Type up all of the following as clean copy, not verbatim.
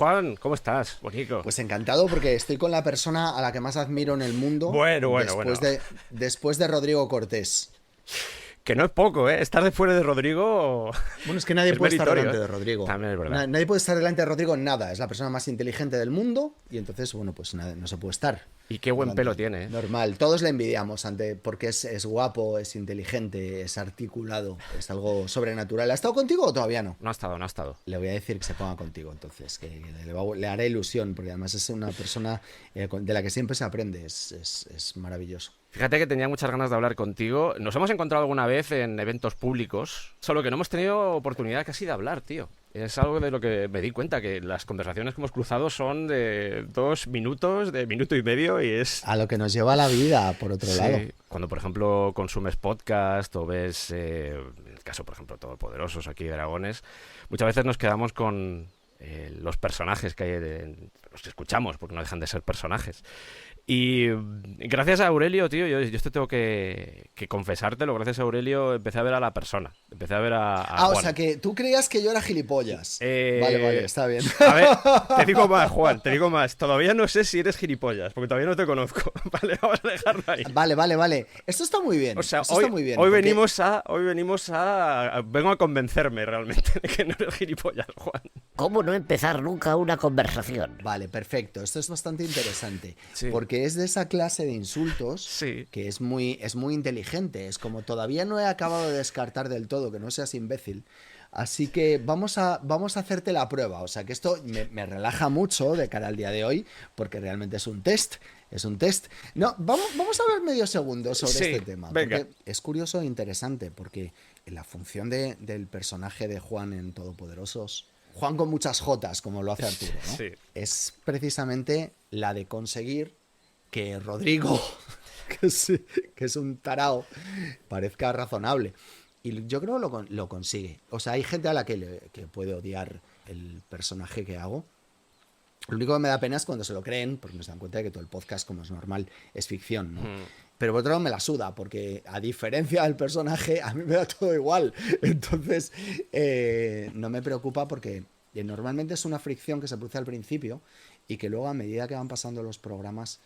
Juan, ¿cómo estás? Bonito. Pues encantado porque estoy con la persona a la que más admiro en el mundo Bueno. después de Rodrigo Cortés. Que no es poco, ¿eh? Estar de fuera de Rodrigo Bueno, es que nadie es puede estar meritorio, delante ¿eh? de Rodrigo. También es verdad. Nadie puede estar delante de Rodrigo en nada. Es la persona más inteligente del mundo y entonces, bueno, pues nada, no se puede estar. Y qué buen delante. pelo tiene, ¿eh? Normal. Todos le envidiamos porque es guapo, es inteligente, es articulado, es algo sobrenatural. ¿Ha estado contigo o todavía no? No ha estado. Le voy a decir que se ponga contigo, entonces, que le hará ilusión, porque además es una persona de la que siempre se aprende, es maravilloso. Fíjate que tenía muchas ganas de hablar contigo. Nos hemos encontrado alguna vez en eventos públicos, solo que no hemos tenido oportunidad casi de hablar, tío. Es algo de lo que me di cuenta, que las conversaciones que hemos cruzado son de 2 minutos, de minuto y medio, y es... A lo que nos lleva la vida, por otro lado. Cuando, por ejemplo, consumes podcast o ves, en el caso, por ejemplo, Todopoderosos aquí de Dragones, muchas veces nos quedamos con los personajes que hay, los que escuchamos, porque no dejan de ser personajes. Y gracias a Aurelio, tío, yo esto tengo que confesártelo, gracias a Aurelio empecé a ver a la persona, empecé a ver a Juan. O sea que tú creías que yo era gilipollas. Vale, está bien. A ver, te digo más, Juan, todavía no sé si eres gilipollas, porque todavía no te conozco, vale, vamos a dejarlo ahí. Vale, esto está muy bien. O sea, esto está muy bien, hoy venimos a vengo a convencerme realmente de que no eres gilipollas, Juan. ¿Cómo no empezar nunca una conversación? Vale, perfecto. Esto es bastante interesante. Sí. Porque es de esa clase de insultos Sí. que es muy inteligente. Es como todavía no he acabado de descartar del todo que no seas imbécil. Así que vamos a hacerte la prueba. O sea que esto me relaja mucho de cara al día de hoy, porque realmente es un test. Es un test. No, vamos a ver medio segundo sobre este tema. Venga. Porque es curioso e interesante, porque la función del personaje de Juan en Todopoderosos, Juan con muchas jotas, como lo hace Arturo, ¿no? Sí. Es precisamente la de conseguir que Rodrigo, que es un tarao, parezca razonable. Y yo creo que lo consigue. O sea, hay gente a la que puede odiar el personaje que hago. Lo único que me da pena es cuando se lo creen, porque nos dan cuenta de que todo el podcast, como es normal, es ficción, ¿no? Pero por otro lado me la suda, porque a diferencia del personaje, a mí me da todo igual. Entonces, no me preocupa porque normalmente es una fricción que se produce al principio y que luego a medida que van pasando los programas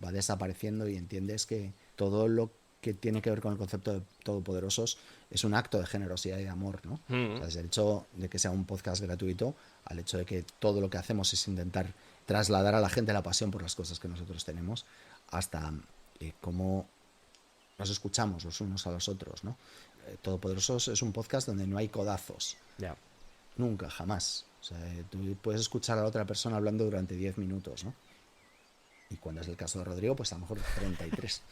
va desapareciendo y entiendes que todo lo que tiene que ver con el concepto de Todopoderosos es un acto de generosidad y de amor, ¿no? O sea, desde el hecho de que sea un podcast gratuito al hecho de que todo lo que hacemos es intentar trasladar a la gente la pasión por las cosas que nosotros tenemos, hasta cómo nos escuchamos los unos a los otros, ¿no? Todopoderosos es un podcast donde no hay codazos. Ya. Nunca, jamás. O sea, tú puedes escuchar a la otra persona hablando durante 10 minutos, ¿no? Y cuando es el caso de Rodrigo, pues a lo mejor 33.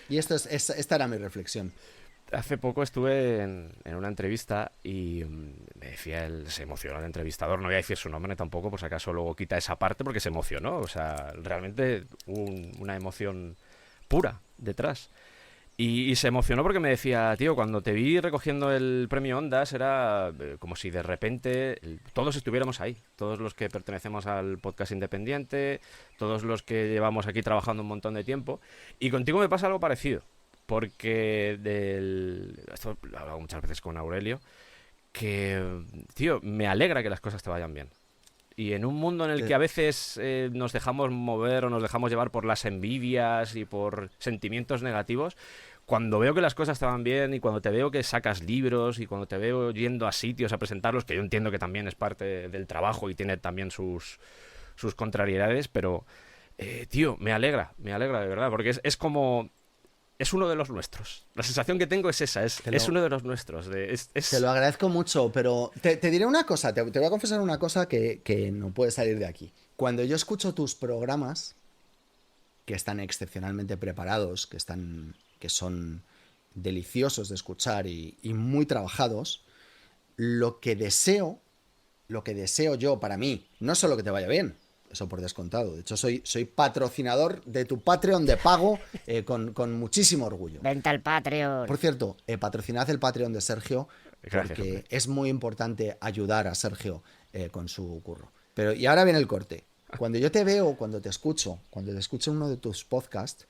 Y esta era mi reflexión. Hace poco estuve en una entrevista y me decía se emocionó el entrevistador, no voy a decir su nombre tampoco, por si acaso luego quita esa parte, porque se emocionó, o sea, realmente hubo una emoción pura detrás. Y se emocionó porque me decía, tío, cuando te vi recogiendo el premio Ondas era como si de repente todos estuviéramos ahí, todos los que pertenecemos al podcast independiente, todos los que llevamos aquí trabajando un montón de tiempo, y contigo me pasa algo parecido. Porque esto lo he hablado muchas veces con Aurelio, que, tío, me alegra que las cosas te vayan bien. Y en un mundo en el que a veces nos dejamos mover o nos dejamos llevar por las envidias y por sentimientos negativos, cuando veo que las cosas te van bien y cuando te veo que sacas libros y cuando te veo yendo a sitios a presentarlos, que yo entiendo que también es parte del trabajo y tiene también sus contrariedades, pero, tío, me alegra de verdad, porque es como... Es uno de los nuestros. La sensación que tengo es esa, es uno de los nuestros. Te lo agradezco mucho, pero te diré una cosa, te voy a confesar una cosa que no puede salir de aquí. Cuando yo escucho tus programas, que están excepcionalmente preparados, que son deliciosos de escuchar y muy trabajados, lo que deseo yo para mí, no solo que te vaya bien, eso por descontado. De hecho, soy patrocinador de tu Patreon de pago con muchísimo orgullo. Vente al Patreon. Por cierto, patrocinad el Patreon de Sergio, Gracias, porque hombre. es muy importante ayudar a Sergio con su curro. Y ahora viene el corte. Cuando yo te veo, cuando te escucho en uno de tus podcasts,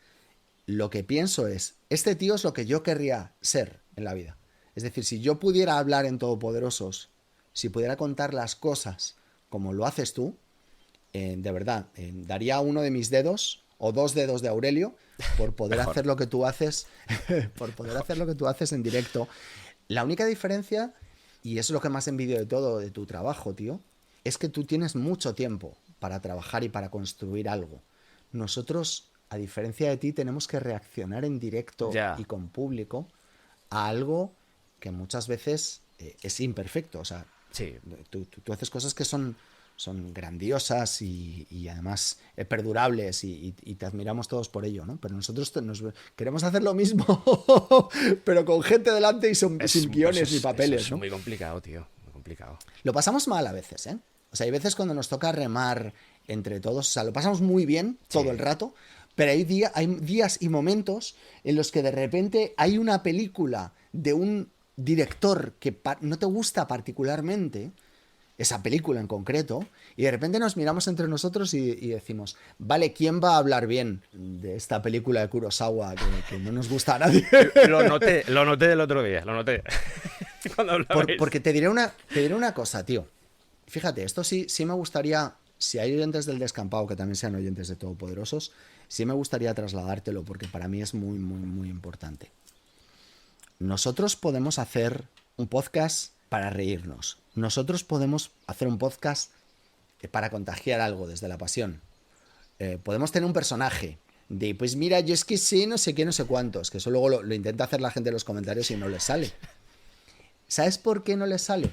lo que pienso es, este tío es lo que yo querría ser en la vida. Es decir, si yo pudiera hablar en Todopoderosos, si pudiera contar las cosas como lo haces tú, de verdad, daría uno de mis dedos o 2 dedos de Aurelio por poder hacer lo que tú haces, por poder hacer lo que tú haces en directo. La única diferencia, y es lo que más envidio de todo de tu trabajo, tío, es que tú tienes mucho tiempo para trabajar y para construir algo. Nosotros, a diferencia de ti, tenemos que reaccionar en directo y con público a algo que muchas veces es imperfecto. O sea, Sí. tú haces cosas que son grandiosas y además perdurables y te admiramos todos por ello, ¿no? Pero nosotros queremos hacer lo mismo, pero con gente delante y sin guiones ni papeles, es ¿no? muy complicado, tío. Muy complicado. Lo pasamos mal a veces, ¿eh? O sea, hay veces cuando nos toca remar entre todos, o sea, lo pasamos muy bien todo el rato, pero hay días y momentos en los que de repente hay una película de un director que no te gusta particularmente, esa película en concreto, y de repente nos miramos entre nosotros y decimos, vale, ¿quién va a hablar bien de esta película de Kurosawa que no nos gusta a nadie? Lo noté del otro día, lo noté. Cuando hablabais. Porque te diré una cosa, tío. Fíjate, esto sí me gustaría, si hay oyentes del Descampado que también sean oyentes de Todopoderosos, sí me gustaría trasladártelo porque para mí es muy, muy, muy importante. Nosotros podemos hacer un podcast para reírnos. Nosotros podemos hacer un podcast para contagiar algo desde la pasión. Podemos tener un personaje de, pues mira, yo es que sé no sé qué, no sé cuántos, que eso luego lo intenta hacer la gente en los comentarios y no les sale. ¿Sabes por qué no les sale?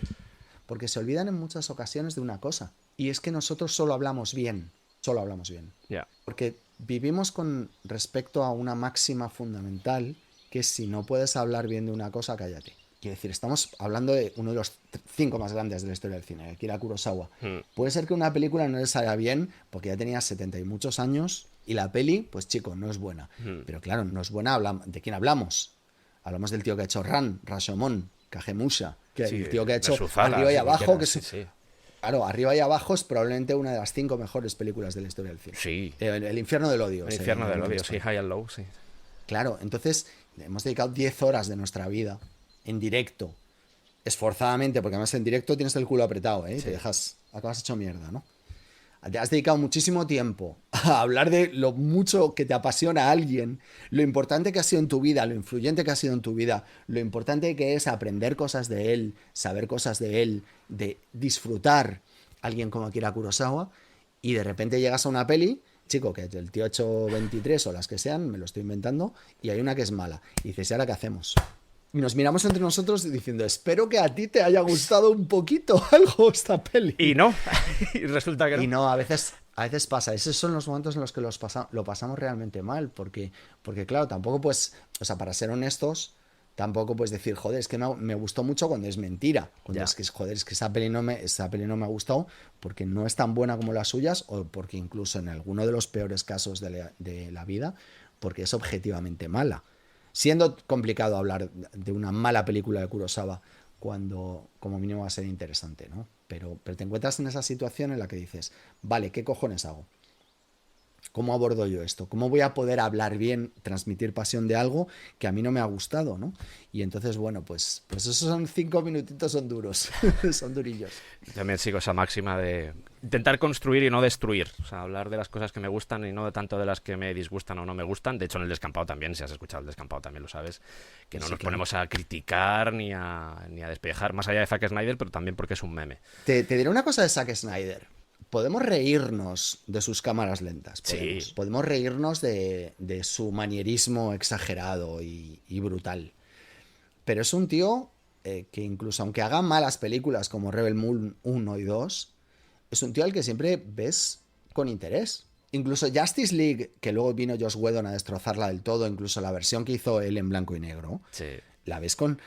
Porque se olvidan en muchas ocasiones de una cosa, y es que nosotros solo hablamos bien. Yeah. Porque vivimos con respecto a una máxima fundamental, que es si no puedes hablar bien de una cosa, cállate. Quiero decir, estamos hablando de uno de los 5 más grandes de la historia del cine, Akira Kurosawa. Puede ser que una película no le salga bien porque ya tenía 70 y muchos años y la peli, pues chico, no es buena. Pero claro, no es buena, ¿de quién hablamos? Hablamos del tío que ha hecho Rashomon, Kagemusha, que el tío que ha hecho Arriba y Abajo, que es... Claro, Arriba y Abajo es probablemente una de las 5 mejores películas de la historia del cine. Sí. El infierno del odio. El infierno del odio, sí, High and Low, sí. Claro, entonces hemos dedicado 10 horas de nuestra vida en directo, esforzadamente, porque además en directo tienes el culo apretado, ¿eh? Sí. Te dejas, acabas hecho mierda, ¿no? Te has dedicado muchísimo tiempo a hablar de lo mucho que te apasiona a alguien, lo importante que ha sido en tu vida, lo influyente que ha sido en tu vida, lo importante que es aprender cosas de él, saber cosas de él, de disfrutar a alguien como Akira Kurosawa, y de repente llegas a una peli, chico, que el tío ha hecho 23 o las que sean, me lo estoy inventando, y hay una que es mala. Y dices, ¿y ahora qué hacemos? Y nos miramos entre nosotros diciendo, espero que a ti te haya gustado un poquito algo esta peli. Y no, y resulta que no. Y no, a veces pasa. Esos son los momentos en los que lo pasamos realmente mal, porque claro, tampoco pues, o sea, para ser honestos, tampoco puedes decir, joder, es que me gustó mucho cuando es mentira. Cuando es que, joder, es que esa peli no me ha gustado porque no es tan buena como las suyas, o porque incluso en alguno de los peores casos de la vida, porque es objetivamente mala. Siendo complicado hablar de una mala película de Kurosawa cuando como mínimo va a ser interesante, ¿no? Pero te encuentras en esa situación en la que dices, vale, ¿qué cojones hago? ¿Cómo abordo yo esto? ¿Cómo voy a poder hablar bien, transmitir pasión de algo que a mí no me ha gustado, ¿no? Y entonces, bueno, pues esos son 5 minutitos, son duros, son durillos. También sigo esa máxima de intentar construir y no destruir. O sea, hablar de las cosas que me gustan y no tanto de las que me disgustan o no me gustan. De hecho, en el Descampado también, si has escuchado el Descampado también lo sabes, que no nos ponemos a criticar ni a despejar, más allá de Zack Snyder, pero también porque es un meme. Te diré una cosa de Zack Snyder. Podemos reírnos de sus cámaras lentas. Podemos reírnos de su manierismo exagerado y brutal. Pero es un tío que incluso aunque haga malas películas como Rebel Moon 1 y 2, es un tío al que siempre ves con interés. Incluso Justice League, que luego vino Joss Whedon a destrozarla del todo, incluso la versión que hizo él en blanco y negro. Sí. La ves con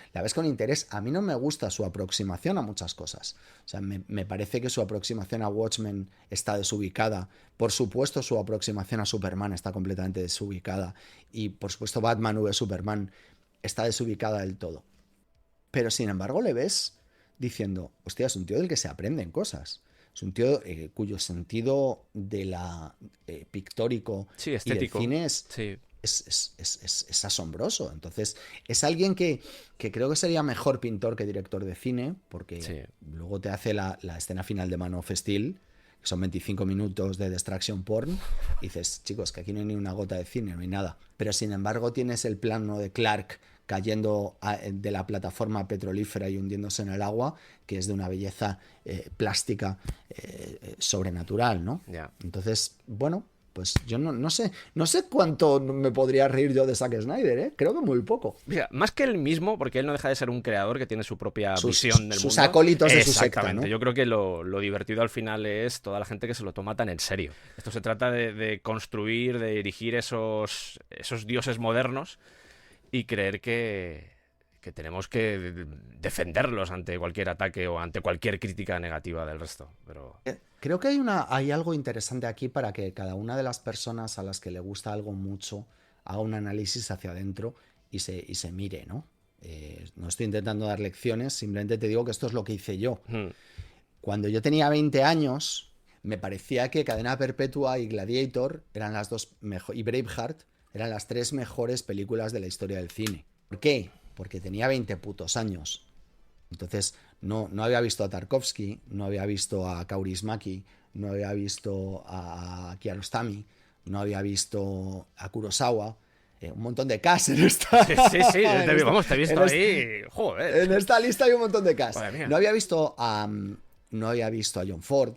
interés. A mí no me gusta su aproximación a muchas cosas. O sea, me parece que su aproximación a Watchmen está desubicada. Por supuesto, su aproximación a Superman está completamente desubicada. Y, por supuesto, Batman v Superman está desubicada del todo. Pero, sin embargo, le ves diciendo, hostia, es un tío del que se aprenden cosas. Es un tío cuyo sentido de la pictórico estético. Y del cine es asombroso. Entonces, es alguien que creo que sería mejor pintor que director de cine, porque luego te hace la escena final de Man of Steel, que son 25 minutos de distraction porn, y dices, chicos, que aquí no hay ni una gota de cine, no hay nada. Pero sin embargo tienes el plano de Clark cayendo de la plataforma petrolífera y hundiéndose en el agua, que es de una belleza plástica sobrenatural, ¿no? Yeah. Entonces, bueno, pues yo no sé cuánto me podría reír yo de Zack Snyder, ¿eh? Creo que muy poco. Mira, más que él mismo, porque él no deja de ser un creador que tiene su propia visión del sus mundo. acólitos de su secta, Exactamente. ¿no? Yo creo que lo divertido al final es toda la gente que se lo toma tan en serio. Esto se trata de construir, de erigir esos dioses modernos y creer que tenemos que defenderlos ante cualquier ataque o ante cualquier crítica negativa del resto. Pero creo que hay algo interesante aquí para que cada una de las personas a las que le gusta algo mucho haga un análisis hacia adentro y se mire, ¿no? No estoy intentando dar lecciones, simplemente te digo que esto es lo que hice yo. Cuando yo tenía 20 años, me parecía que Cadena Perpetua y Gladiator eran las dos y Braveheart eran las 3 mejores películas de la historia del cine. ¿Por qué? Porque tenía 20 putos años. Entonces, no había visto a Tarkovsky, no había visto a Kaurismäki, no había visto a Kiarostami, no había visto a Kurosawa. Un montón de cast en esta... Sí, te he visto ahí... Joder. En esta lista hay un montón de cast. Madre mía. No había visto a John Ford,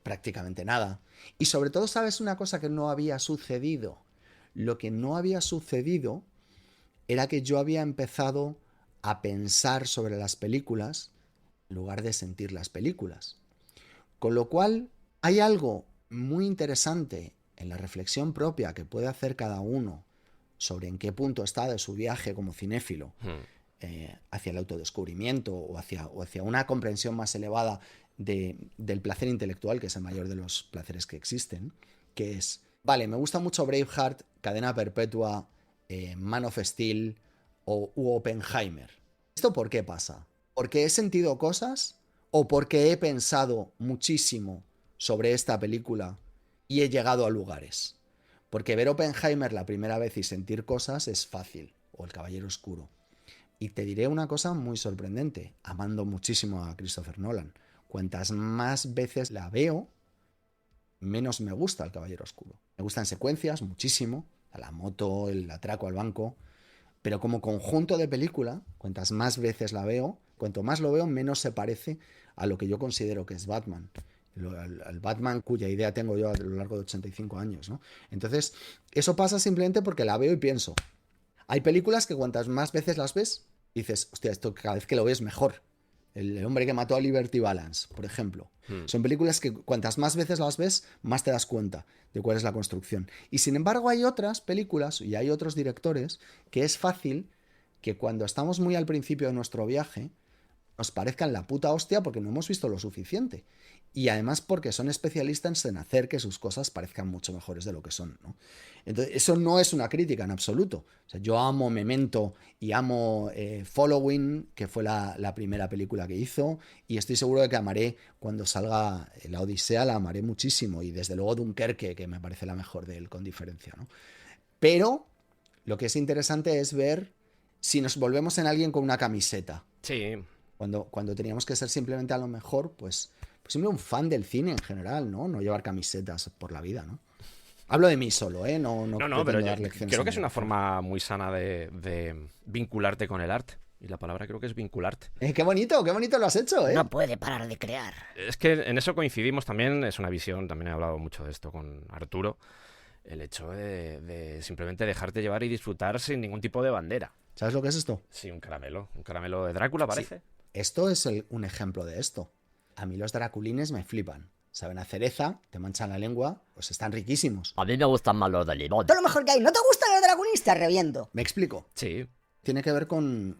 prácticamente nada. Y sobre todo, ¿sabes una cosa que no había sucedido? Lo que no había sucedido era que yo había empezado a pensar sobre las películas en lugar de sentir las películas. Con lo cual, hay algo muy interesante en la reflexión propia que puede hacer cada uno sobre en qué punto está de su viaje como cinéfilo hacia el autodescubrimiento o hacia una comprensión más elevada del placer intelectual, que es el mayor de los placeres que existen, que es, vale, me gusta mucho Braveheart, Cadena Perpetua, Man of Steel u Oppenheimer. ¿Esto por qué pasa? ¿Porque he sentido cosas o porque he pensado muchísimo sobre esta película y he llegado a lugares? Porque ver Oppenheimer la primera vez y sentir cosas es fácil, o El Caballero Oscuro. Y te diré una cosa muy sorprendente, amando muchísimo a Christopher Nolan. Cuantas más veces la veo, menos me gusta El Caballero Oscuro. Me gustan secuencias, muchísimo, a la moto, el atraco al banco, pero como conjunto de película, cuantas más veces la veo, cuanto más lo veo, menos se parece a lo que yo considero que es Batman. Al Batman cuya idea tengo yo a lo largo de 85 años, ¿no? Entonces, eso pasa simplemente porque la veo y pienso. Hay películas que cuantas más veces las ves, dices, hostia, esto cada vez que lo ves mejor. El hombre que mató a Liberty Balance, por ejemplo. Son películas que cuantas más veces las ves, más te das cuenta de cuál es la construcción. Y sin embargo hay otras películas y hay otros directores que es fácil que cuando estamos muy al principio de nuestro viaje nos parezcan la puta hostia porque no hemos visto lo suficiente. Y además porque son especialistas en hacer que sus cosas parezcan mucho mejores de lo que son, ¿no? Entonces, eso no es una crítica en absoluto. O sea, yo amo Memento y amo Following, que fue la primera película que hizo, y estoy seguro de que amaré cuando salga La Odisea, la amaré muchísimo, y desde luego Dunkerque, que me parece la mejor de él, con diferencia, ¿no? Pero lo que es interesante es ver si nos volvemos en alguien con una camiseta. Sí. Cuando teníamos que ser simplemente a lo mejor, pues siempre un fan del cine en general, ¿no? No llevar camisetas por la vida, ¿no? Hablo de mí solo, ¿eh? No, pero dar lecciones creo que es una forma muy sana de vincularte con el arte. Y la palabra creo que es vincularte. Qué bonito lo has hecho, ¿eh? No puede parar de crear. Es que en eso coincidimos también, es una visión, también he hablado mucho de esto con Arturo, el hecho de simplemente dejarte llevar y disfrutar sin ningún tipo de bandera. ¿Sabes lo que es esto? Sí, un caramelo de Drácula, parece. Sí. Esto es un ejemplo de esto. A mí los draculines me flipan. Saben a cereza, te manchan la lengua, pues están riquísimos. A mí me gustan más los de limón. Todo lo mejor que hay. ¿No te gustan los draculines? Te reviento. ¿Me explico? Sí. Tiene que ver con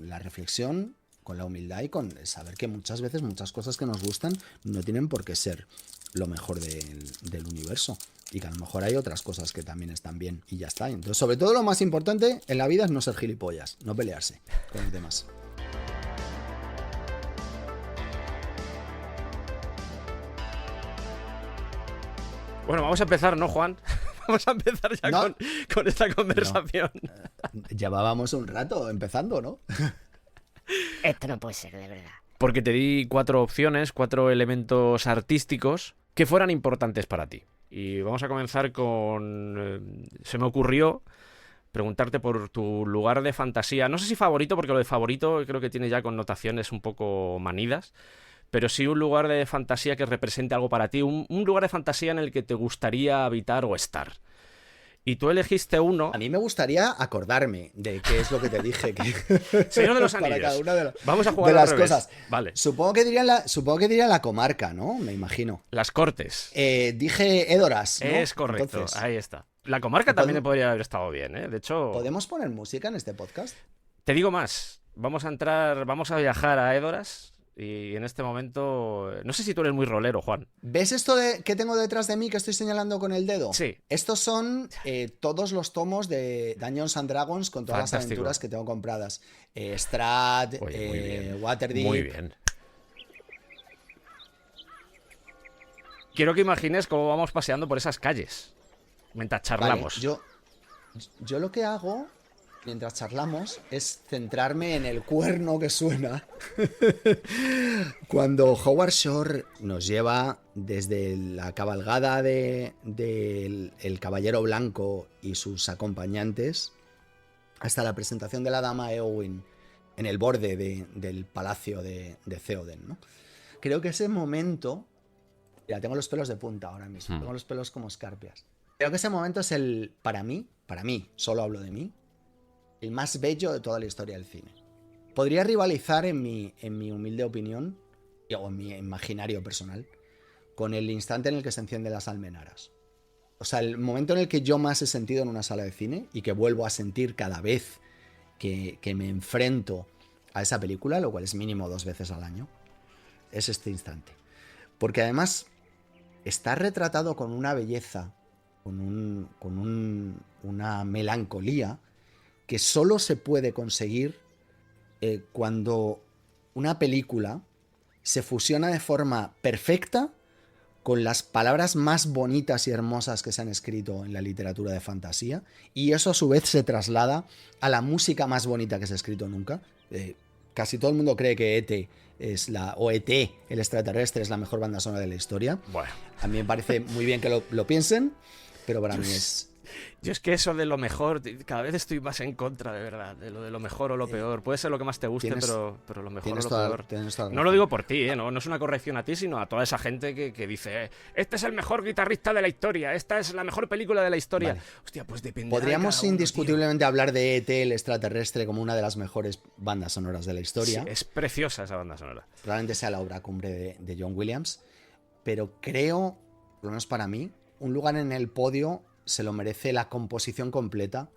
la reflexión, con la humildad y con saber que muchas veces muchas cosas que nos gustan no tienen por qué ser lo mejor del universo. Y que a lo mejor hay otras cosas que también están bien y ya está. Entonces, sobre todo lo más importante en la vida es no ser gilipollas, no pelearse con los demás. Bueno, vamos a empezar, ¿no, Juan? Vamos a empezar ya con esta conversación. Llevábamos un rato empezando, ¿no? Esto no puede ser, de verdad. Porque te di 4 opciones, 4 elementos artísticos que fueran importantes para ti. Y vamos a comenzar con... se me ocurrió preguntarte por tu lugar de fantasía. No sé si favorito, porque lo de favorito creo que tiene ya connotaciones un poco manidas. Pero sí un lugar de fantasía que represente algo para ti. Un lugar de fantasía en el que te gustaría habitar o estar. Y tú elegiste uno... A mí me gustaría acordarme de qué es lo que te dije. Señor de los Para Anillos. cada una de Vamos a jugar de al las revés. cosas. Vale. Supongo que diría la comarca, ¿no? Me imagino. Las Cortes. Dije Edoras, ¿no? Es correcto. Entonces, Ahí está. La comarca también podría haber estado bien, ¿eh? De hecho... ¿podemos poner música en este podcast? Te digo más. Vamos a viajar a Edoras. Y en este momento... No sé si tú eres muy rolero, Juan. ¿Ves esto que tengo detrás de mí que estoy señalando con el dedo? Sí. Estos son todos los tomos de Dungeons and Dragons con todas Fantástico. las aventuras que tengo compradas. Strahd, Oye, muy bien. Waterdeep. Muy bien. Quiero que imagines cómo vamos paseando por esas calles. Mientras charlamos. Vale, yo lo que hago mientras charlamos es centrarme en el cuerno que suena cuando Howard Shore nos lleva desde la cabalgada del el Caballero Blanco y sus acompañantes hasta la presentación de la dama Eowyn en el borde del palacio de Theoden, ¿no? Creo que ese momento... Ya tengo los pelos de punta ahora mismo, tengo los pelos como escarpias. Creo que ese momento es para mí, solo hablo de mí, el más bello de toda la historia del cine. Podría rivalizar en mi humilde opinión, o en mi imaginario personal, con el instante en el que se encienden las almenaras. O sea, el momento en el que yo más he sentido en una sala de cine y que vuelvo a sentir cada vez que me enfrento a esa película, lo cual es mínimo 2 veces al año, es este instante. Porque además está retratado con una belleza, con una melancolía que solo se puede conseguir cuando una película se fusiona de forma perfecta con las palabras más bonitas y hermosas que se han escrito en la literatura de fantasía, y eso a su vez se traslada a la música más bonita que se ha escrito nunca. Casi todo el mundo cree que E.T., el extraterrestre, es la mejor banda sonora de la historia. Bueno. A mí me parece muy bien que lo piensen, pero para mí es... Yo es que eso de lo mejor, cada vez estoy más en contra, de verdad, de lo mejor o lo peor. Puede ser lo que más te guste, pero lo mejor o lo peor. No lo digo por ti, ¿eh? No es una corrección a ti, sino a toda esa gente que dice, este es el mejor guitarrista de la historia, esta es la mejor película de la historia. Vale. Hostia, pues depende. Podríamos de cada uno, indiscutiblemente tío. hablar de E.T., el extraterrestre, como una de las mejores bandas sonoras de la historia. Sí, es preciosa esa banda sonora. Probablemente sea la obra cumbre de John Williams, pero creo, por lo menos para mí, un lugar en el podio se lo merece la composición completa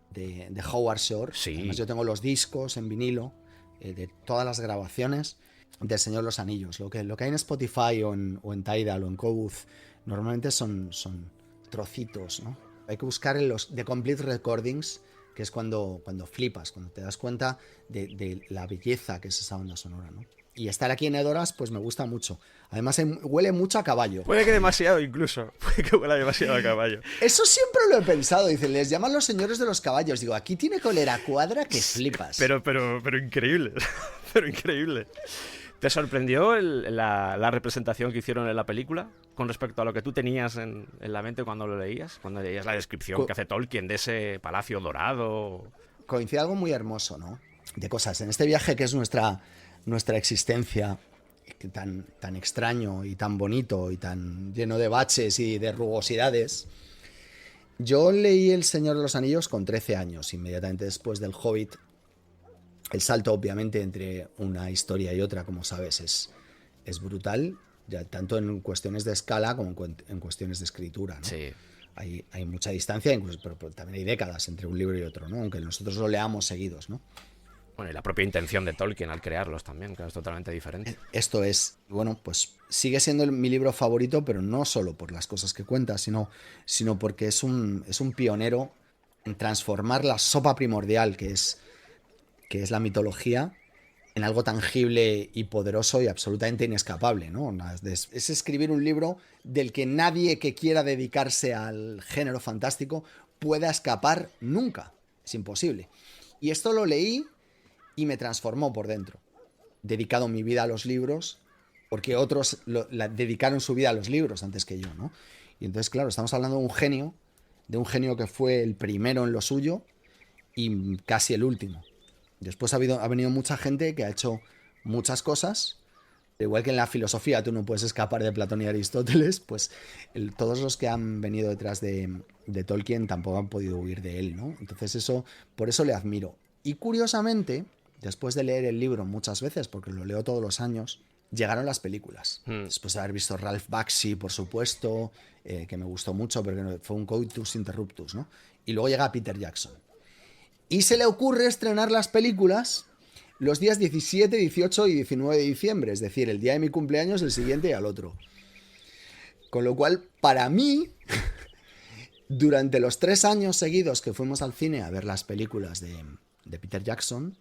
de Howard Shore. Sí. Además, yo tengo los discos en vinilo de todas las grabaciones del Señor de los Anillos. Lo que hay en Spotify o en Tidal o en Kobuth normalmente son trocitos, ¿no? Hay que buscar en los The Complete Recordings, que es cuando flipas, cuando te das cuenta de la belleza que es esa banda sonora, ¿no? Y estar aquí en Edoras, pues me gusta mucho. Además, huele mucho a caballo. Puede que demasiado incluso. Puede que huela demasiado a caballo. Eso siempre lo he pensado. Dicen, les llaman los señores de los caballos. Digo, aquí tiene que oler a cuadra que flipas. Pero increíble. Pero increíble. ¿Te sorprendió la representación que hicieron en la película con respecto a lo que tú tenías en la mente cuando lo leías? Cuando leías la descripción que hace Tolkien de ese palacio dorado. Coincide algo muy hermoso, ¿no? De cosas. En este viaje que es nuestra existencia, tan extraño y tan bonito y tan lleno de baches y de rugosidades. Yo leí El Señor de los Anillos con 13 años, inmediatamente después del Hobbit. El salto, obviamente, entre una historia y otra, como sabes, es brutal, ya tanto en cuestiones de escala como en cuestiones de escritura, ¿no? Sí. Hay mucha distancia, incluso, pero también hay décadas entre un libro y otro, ¿no? Aunque nosotros lo leamos seguidos, ¿no? Bueno, y la propia intención de Tolkien al crearlos también, que es totalmente diferente. Esto es, bueno, pues sigue siendo mi libro favorito, pero no solo por las cosas que cuenta, sino porque es un pionero en transformar la sopa primordial que es la mitología en algo tangible y poderoso y absolutamente inescapable, ¿no? Es escribir un libro del que nadie que quiera dedicarse al género fantástico pueda escapar nunca. Es imposible. Y esto lo leí y me transformó por dentro. Dedicado mi vida a los libros, porque otros dedicaron su vida a los libros antes que yo, ¿no? Y entonces, claro, estamos hablando de un genio que fue el primero en lo suyo y casi el último. Después ha venido mucha gente que ha hecho muchas cosas. Igual que en la filosofía tú no puedes escapar de Platón y Aristóteles, pues todos los que han venido detrás de Tolkien tampoco han podido huir de él, ¿no? Entonces por eso le admiro. Y curiosamente, después de leer el libro muchas veces, porque lo leo todos los años, llegaron las películas. Después de haber visto Ralph Bakshi, por supuesto, que me gustó mucho, porque fue un coitus interruptus, ¿no? Y luego llega Peter Jackson. Y se le ocurre estrenar las películas los días 17, 18 y 19 de diciembre, es decir, el día de mi cumpleaños, el siguiente y al otro. Con lo cual, para mí, durante los 3 años seguidos que fuimos al cine a ver las películas de Peter Jackson,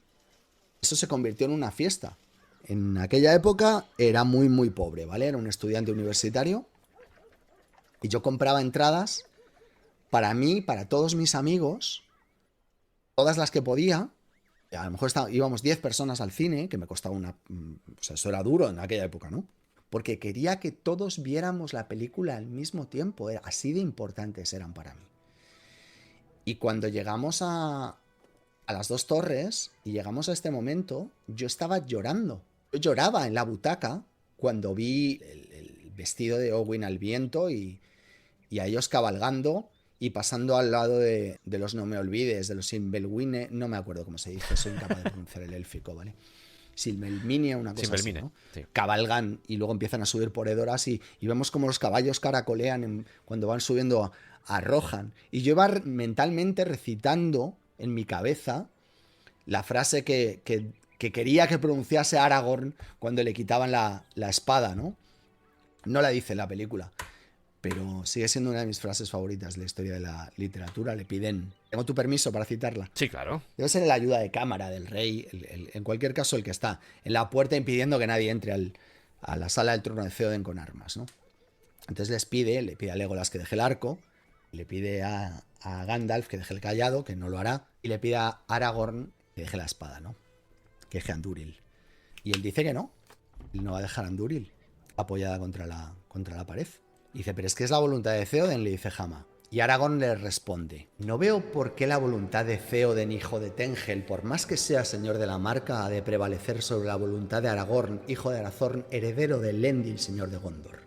eso se convirtió en una fiesta. En aquella época era muy, muy pobre, ¿vale? Era un estudiante universitario y yo compraba entradas para mí, para todos mis amigos, todas las que podía. A lo mejor íbamos 10 personas al cine, que me costaba una... O sea, eso era duro en aquella época, ¿no? Porque quería que todos viéramos la película al mismo tiempo. Así de importantes eran para mí. Y cuando llegamos a las 2 torres y llegamos a este momento, yo estaba llorando. Yo lloraba en la butaca cuando vi el vestido de Owen al viento y a ellos cabalgando y pasando al lado de los No Me Olvides, de los Silmelmine, no me acuerdo cómo se dice, soy incapaz de pronunciar el élfico, ¿vale? Silmelmine, una cosa así, ¿no? Sí. Cabalgan y luego empiezan a subir por Edoras y vemos como los caballos caracolean cuando van subiendo a Rohan. Y yo iba mentalmente recitando en mi cabeza la frase que quería que pronunciase Aragorn cuando le quitaban la espada, ¿no? No la dice en la película, pero sigue siendo una de mis frases favoritas de la historia de la literatura. Le piden, ¿tengo tu permiso para citarla? Sí, claro. Debe ser la ayuda de cámara del rey, en cualquier caso el que está en la puerta impidiendo que nadie entre a la sala del trono de Theoden con armas, ¿no? Entonces le pide a Legolas que deje el arco, le pide a Gandalf que deje el callado, que no lo hará, y le pide a Aragorn que deje la espada, ¿no? Que deje a Andúril. Y él dice que no, él no va a dejar a Andúril apoyada contra la pared. Y dice, pero es que es la voluntad de Theoden, le dice Jama. Y Aragorn le responde, no veo por qué la voluntad de Theoden, hijo de Tengel, por más que sea señor de la Marca, ha de prevalecer sobre la voluntad de Aragorn, hijo de Arathorn, heredero de Elendil, señor de Gondor.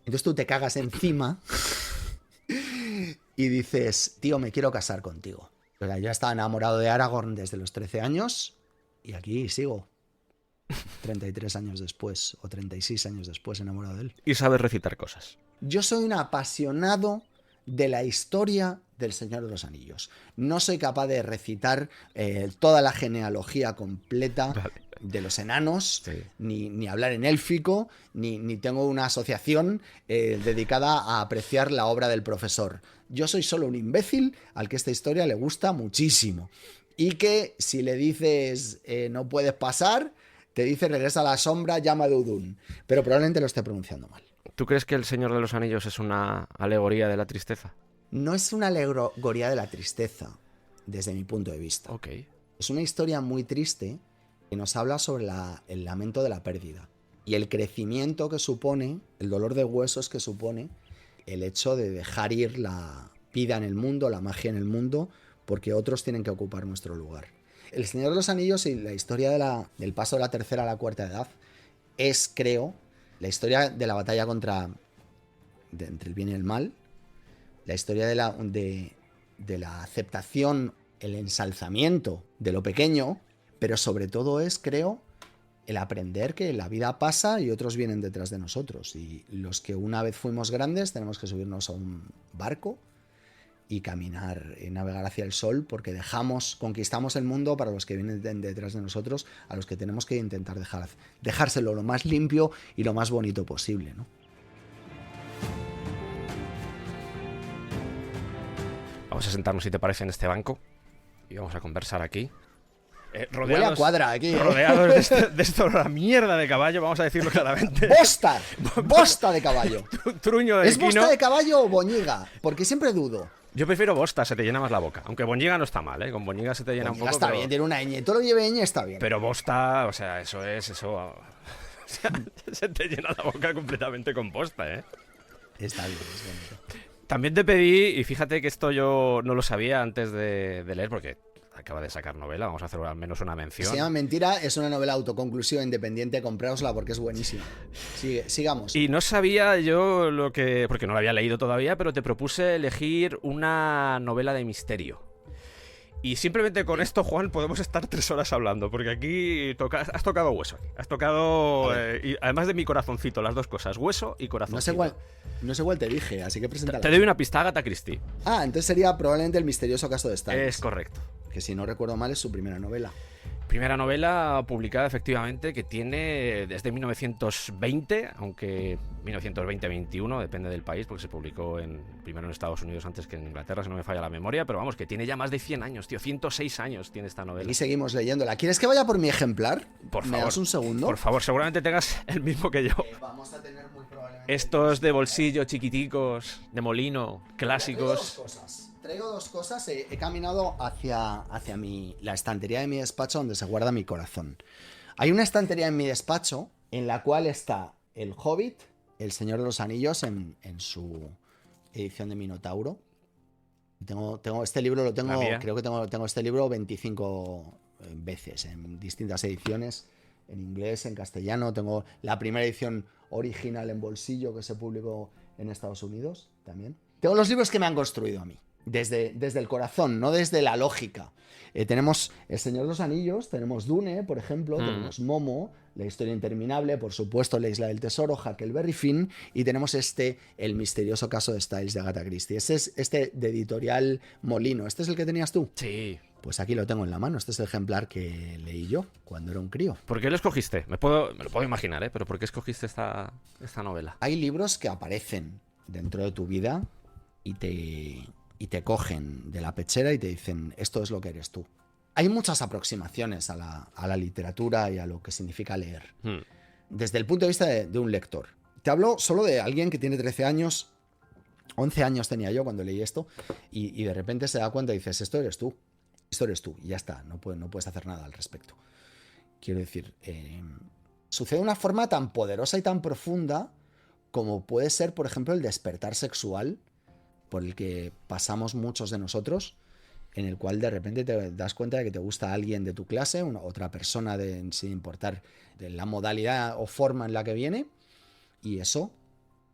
Entonces tú te cagas encima y dices, tío, me quiero casar contigo. O sea, yo estaba enamorado de Aragorn desde los 13 años y aquí sigo. 33 años después o 36 años después enamorado de él. Y sabes recitar cosas. Yo soy un apasionado de la historia del Señor de los Anillos. No soy capaz de recitar toda la genealogía completa de los enanos, Sí. ni hablar en élfico, ni tengo una asociación dedicada a apreciar la obra del profesor. Yo soy solo un imbécil al que esta historia le gusta muchísimo. Y que si le dices no puedes pasar, te dice regresa a la sombra, llama de Udun. Pero probablemente lo esté pronunciando mal. ¿Tú crees que El Señor de los Anillos es una alegoría de la tristeza? No es una alegoría de la tristeza, desde mi punto de vista. Ok. Es una historia muy triste que nos habla sobre el lamento de la pérdida y el crecimiento que supone, el dolor de huesos que supone el hecho de dejar ir la vida en el mundo, la magia en el mundo, porque otros tienen que ocupar nuestro lugar. El Señor de los Anillos y la historia del paso de la tercera a la cuarta edad es, creo, la historia de la batalla entre el bien y el mal, la historia de la aceptación, el ensalzamiento de lo pequeño, pero sobre todo es, creo, el aprender que la vida pasa y otros vienen detrás de nosotros. Y los que una vez fuimos grandes tenemos que subirnos a un barco y caminar y navegar hacia el sol, porque conquistamos el mundo para los que vienen detrás de nosotros, a los que tenemos que intentar dejárselo lo más limpio y lo más bonito posible, ¿no? Vamos a sentarnos, si te parece, en este banco y vamos a conversar aquí. Huele a cuadra aquí, ¿eh? Rodeados de esta olor mierda de caballo, vamos a decirlo claramente. ¡Bosta! ¡Bosta de caballo! Truño de ¿Es quino. bosta de caballo o boñiga? Porque siempre dudo. Yo prefiero bosta, se te llena más la boca. Aunque boñiga no está mal, ¿eh? Con boñiga se te llena un Boñiga poco. está bien, tiene una ñ. Todo lo lleve ñ está bien. Pero bosta, o sea, eso es, eso. O sea, se te llena la boca completamente con bosta, ¿eh? Está bien, es bonito. También te pedí, y fíjate que esto yo no lo sabía antes de leer, porque acaba de sacar novela, vamos a hacer al menos una mención. Se llama Mentira, es una novela autoconclusiva independiente, comprárosla porque es buenísima. Sigamos. Y no sabía yo lo que... porque no la había leído todavía, pero te propuse elegir una novela de misterio. Y simplemente con esto, Juan, podemos estar 3 horas hablando, porque aquí has tocado hueso. Has tocado, y además de mi corazoncito, las dos cosas, hueso y corazoncito. No sé cuál te dije, así que preséntala. Te doy una pista, Agatha Christie. Ah, entonces sería probablemente El misterioso caso de Styles. Es correcto. Que si no recuerdo mal es su primera novela. Primera novela publicada efectivamente que tiene desde 1920, aunque 1920-21, depende del país, porque se publicó primero en Estados Unidos antes que en Inglaterra, si no me falla la memoria, pero vamos, que tiene ya más de 100 años, tío, 106 años tiene esta novela. Y seguimos leyéndola. ¿Quieres que vaya por mi ejemplar? Por favor. ¿Me das un segundo? Por favor, seguramente tengas el mismo que yo. Vamos a tener muy probablemente... Estos de bolsillo chiquiticos, de molino, clásicos. Traigo dos cosas. He caminado hacia la estantería de mi despacho donde se guarda mi corazón. Hay una estantería en mi despacho en la cual está El Hobbit, El Señor de los Anillos en su edición de Minotauro. Tengo este libro, creo que tengo este libro 25 veces en distintas ediciones, en inglés, en castellano. Tengo la primera edición original en bolsillo que se publicó en Estados Unidos también. Tengo los libros que me han construido a mí. Desde el corazón, no desde la lógica. Tenemos El Señor de los Anillos, tenemos Dune, por ejemplo, tenemos Momo, La historia interminable, por supuesto, La isla del tesoro, Huckleberry Finn, y tenemos El misterioso caso de Styles de Agatha Christie. Este de editorial Molino. ¿Este es el que tenías tú? Sí. Pues aquí lo tengo en la mano. Este es el ejemplar que leí yo cuando era un crío. ¿Por qué lo escogiste? Me lo puedo imaginar, ¿eh? Pero ¿por qué escogiste esta novela? Hay libros que aparecen dentro de tu vida y te cogen de la pechera y te dicen, esto es lo que eres tú. Hay muchas aproximaciones a la literatura y a lo que significa leer. Desde el punto de vista de un lector. Te hablo solo de alguien que tiene 13 años, 11 años tenía yo cuando leí esto, y de repente se da cuenta y dices, esto eres tú, y ya está, no puedes hacer nada al respecto. Quiero decir, sucede de una forma tan poderosa y tan profunda como puede ser, por ejemplo, el despertar sexual por el que pasamos muchos de nosotros, en el cual de repente te das cuenta de que te gusta alguien de tu clase, otra persona sin importar de la modalidad o forma en la que viene, y eso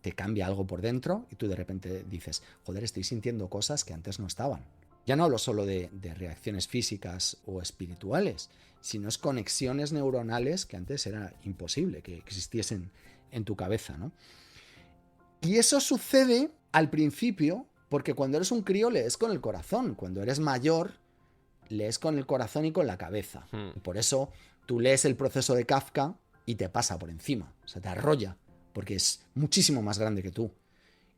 te cambia algo por dentro y tú de repente dices, joder, estoy sintiendo cosas que antes no estaban. Ya no hablo solo de reacciones físicas o espirituales, sino es conexiones neuronales que antes era imposible que existiesen en tu cabeza, ¿no? Y eso sucede al principio, porque cuando eres un crío lees con el corazón. Cuando eres mayor, lees con el corazón y con la cabeza. Por eso tú lees el proceso de Kafka y te pasa por encima. O sea, te arrolla, porque es muchísimo más grande que tú.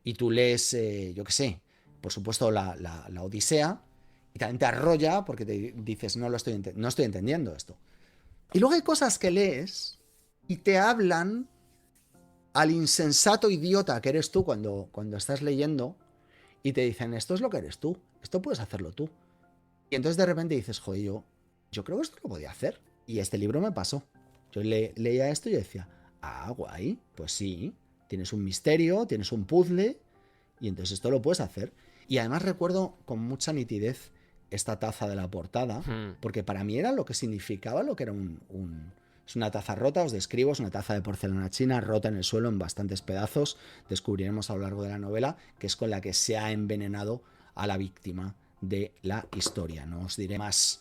Y tú lees, yo qué sé, por supuesto la Odisea, y también te arrolla porque te dices, no estoy entendiendo esto. Y luego hay cosas que lees y te hablan al insensato idiota que eres tú cuando estás leyendo y te dicen, esto es lo que eres tú, esto puedes hacerlo tú. Y entonces de repente dices, joder, yo creo que esto lo podía hacer. Y este libro me pasó. Yo leía esto y yo decía, ah, guay, pues sí, tienes un misterio, tienes un puzzle y entonces esto lo puedes hacer. Y además recuerdo con mucha nitidez esta taza de la portada, porque para mí era lo que significaba lo que era es una taza rota, os describo, es una taza de porcelana china rota en el suelo en bastantes pedazos. Descubriremos a lo largo de la novela que es con la que se ha envenenado a la víctima de la historia. No os diré más.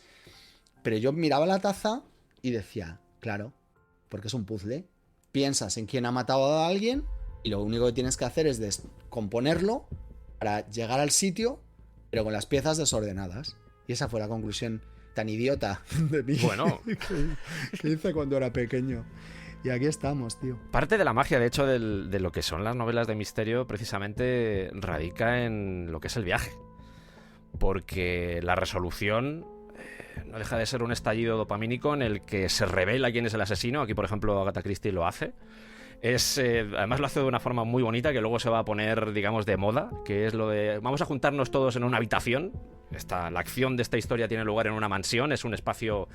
Pero yo miraba la taza y decía, claro, porque es un puzzle. Piensas en quién ha matado a alguien y lo único que tienes que hacer es descomponerlo para llegar al sitio, pero con las piezas desordenadas. Y esa fue la conclusión tan idiota de mí. Bueno, que hice cuando era pequeño. Y aquí estamos, tío. Parte de la magia, de hecho, de lo que son las novelas de misterio, precisamente radica en lo que es el viaje. Porque la resolución no deja de ser un estallido dopamínico en el que se revela quién es el asesino. Aquí, por ejemplo, Agatha Christie lo hace. Además lo hace de una forma muy bonita que luego se va a poner, digamos, de moda, que es lo de vamos a juntarnos todos en una habitación. La acción de esta historia tiene lugar en una mansión, es un espacio,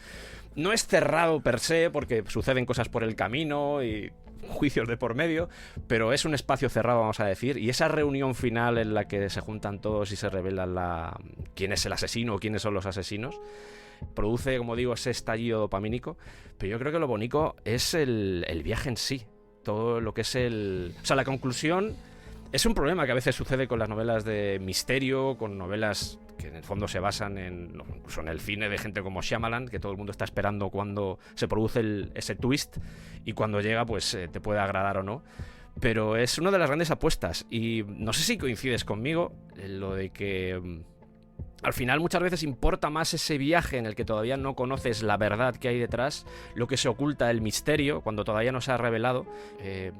no es cerrado per se porque suceden cosas por el camino y juicios de por medio, pero es un espacio cerrado, vamos a decir, y esa reunión final en la que se juntan todos y se revela quién es el asesino o quiénes son los asesinos, produce, como digo, ese estallido dopamínico. Pero yo creo que lo bonito es el viaje en sí. Todo lo que es o sea, la conclusión es un problema que a veces sucede con las novelas de misterio, con novelas que en el fondo se basan incluso en el cine de gente como Shyamalan, que todo el mundo está esperando cuando se produce ese twist, y cuando llega pues te puede agradar o no. Pero es una de las grandes apuestas, y no sé si coincides conmigo en lo de que al final muchas veces importa más ese viaje en el que todavía no conoces la verdad que hay detrás, lo que se oculta, el misterio, cuando todavía no se ha revelado,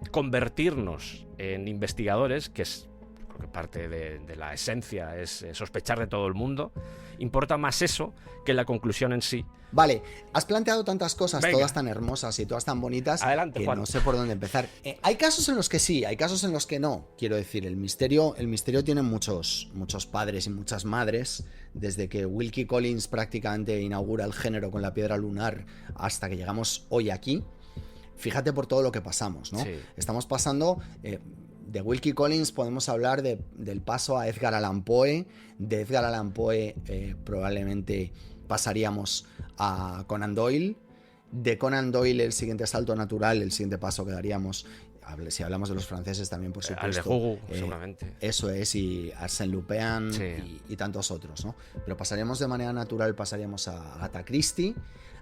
convertirnos en investigadores, que es creo que parte de la esencia, es sospechar de todo el mundo. Importa más eso que la conclusión en sí. Vale, has planteado tantas cosas, Venga. todas tan hermosas y todas tan bonitas, Adelante, que Juan. no sé por dónde empezar. Hay casos en los que sí, hay casos en los que no. Quiero decir, el misterio tiene muchos padres y muchas madres, desde que Wilkie Collins prácticamente inaugura el género con La piedra lunar hasta que llegamos hoy aquí. Fíjate por todo lo que pasamos, ¿no? Sí. Estamos pasando... de Wilkie Collins podemos hablar del paso a Edgar Allan Poe. De Edgar Allan Poe probablemente pasaríamos a Conan Doyle. De Conan Doyle el siguiente salto natural, el siguiente paso que daríamos, si hablamos de los franceses también, por supuesto. Al de Hugo, seguramente. Eso es, y Arsène Lupin, Sí. y tantos otros, ¿no? Pero pasaríamos de manera natural, pasaríamos a Agatha Christie.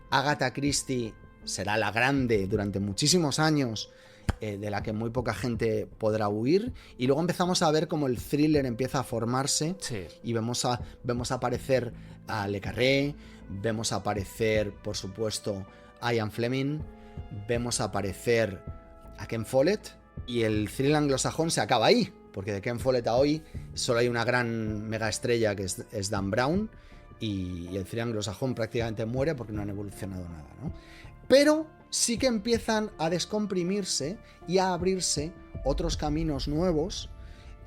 Agatha Christie será la grande durante muchísimos años, de la que muy poca gente podrá huir, y luego empezamos a ver cómo el thriller empieza a formarse. Sí. Y vemos aparecer a Le Carré, vemos aparecer, por supuesto, a Ian Fleming, vemos aparecer a Ken Follett, y el thriller anglosajón se acaba ahí, porque de Ken Follett a hoy solo hay una gran mega estrella que es Dan Brown, y el thriller anglosajón prácticamente muere porque no han evolucionado nada, ¿no? Pero sí que empiezan a descomprimirse y a abrirse otros caminos nuevos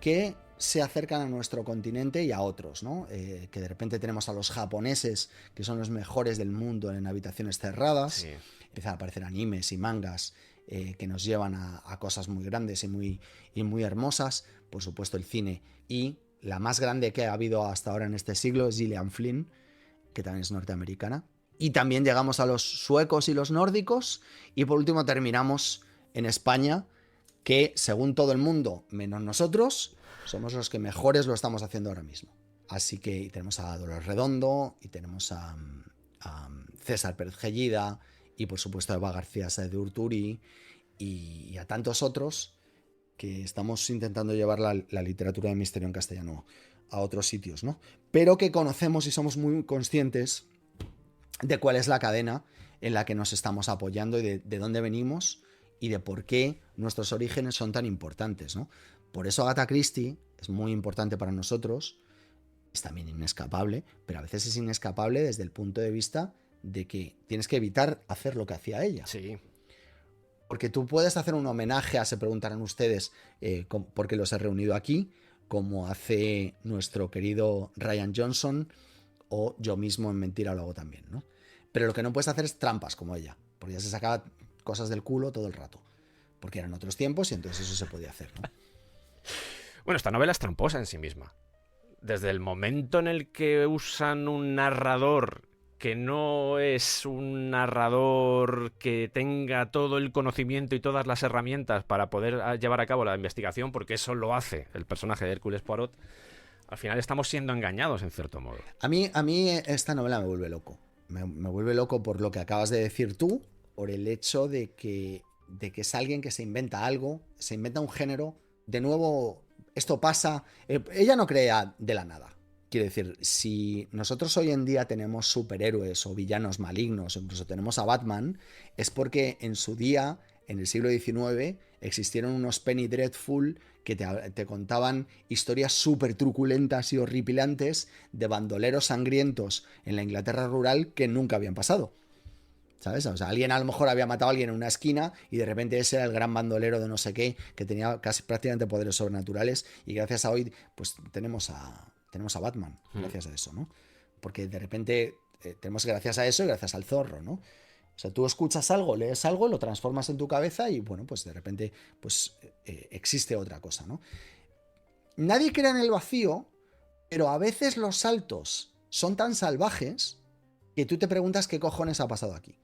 que se acercan a nuestro continente y a otros, ¿no? Que de repente tenemos a los japoneses, que son los mejores del mundo en habitaciones cerradas. Sí. Empiezan a aparecer animes y mangas que nos llevan a cosas muy grandes y muy hermosas. Por supuesto, el cine. Y la más grande que ha habido hasta ahora en este siglo es Gillian Flynn, que también es norteamericana. Y también llegamos a los suecos y los nórdicos. Y por último terminamos en España, que según todo el mundo, menos nosotros, somos los que mejores lo estamos haciendo ahora mismo. Así que tenemos a Dolores Redondo, y tenemos a César Pérez Gellida, y por supuesto a Eva García Sáez de Urturi, y a tantos otros que estamos intentando llevar la literatura de misterio en castellano a otros sitios, ¿no? Pero que conocemos y somos muy conscientes de cuál es la cadena en la que nos estamos apoyando, y de dónde venimos, y de por qué nuestros orígenes son tan importantes, ¿no? Por eso Agatha Christie es muy importante para nosotros, es también inescapable, pero a veces es inescapable desde el punto de vista de que tienes que evitar hacer lo que hacía ella. Sí. Porque tú puedes hacer un homenaje a, se preguntarán ustedes, por qué los he reunido aquí, como hace nuestro querido Ryan Johnson, o yo mismo en Mentira lo hago también, ¿no? Pero lo que no puedes hacer es trampas como ella, porque ella se sacaba cosas del culo todo el rato, porque eran otros tiempos y entonces eso se podía hacer, ¿no? Bueno, esta novela es tramposa en sí misma. Desde el momento en el que usan un narrador que no es un narrador que tenga todo el conocimiento y todas las herramientas para poder llevar a cabo la investigación, porque eso lo hace el personaje de Hércules Poirot, al final estamos siendo engañados en cierto modo. A mí esta novela me vuelve loco. Me vuelve loco por lo que acabas de decir tú, por el hecho de que es alguien que se inventa algo, se inventa un género. De nuevo, esto pasa... ella no crea de la nada. Quiero decir, si nosotros hoy en día tenemos superhéroes o villanos malignos, o incluso tenemos a Batman, es porque en su día, en el siglo XIX, existieron unos Penny Dreadful que te contaban historias súper truculentas y horripilantes de bandoleros sangrientos en la Inglaterra rural que nunca habían pasado. ¿Sabes? O sea, alguien a lo mejor había matado a alguien en una esquina y de repente ese era el gran bandolero de no sé qué, que tenía casi prácticamente poderes sobrenaturales, y gracias a hoy, pues tenemos a Batman, gracias a eso, ¿no? Porque de repente tenemos gracias a eso y gracias al Zorro, ¿no? O sea, tú escuchas algo, lees algo, lo transformas en tu cabeza y, bueno, pues de repente pues existe otra cosa, ¿no? Nadie crea en el vacío, pero a veces los saltos son tan salvajes que tú te preguntas qué cojones ha pasado aquí.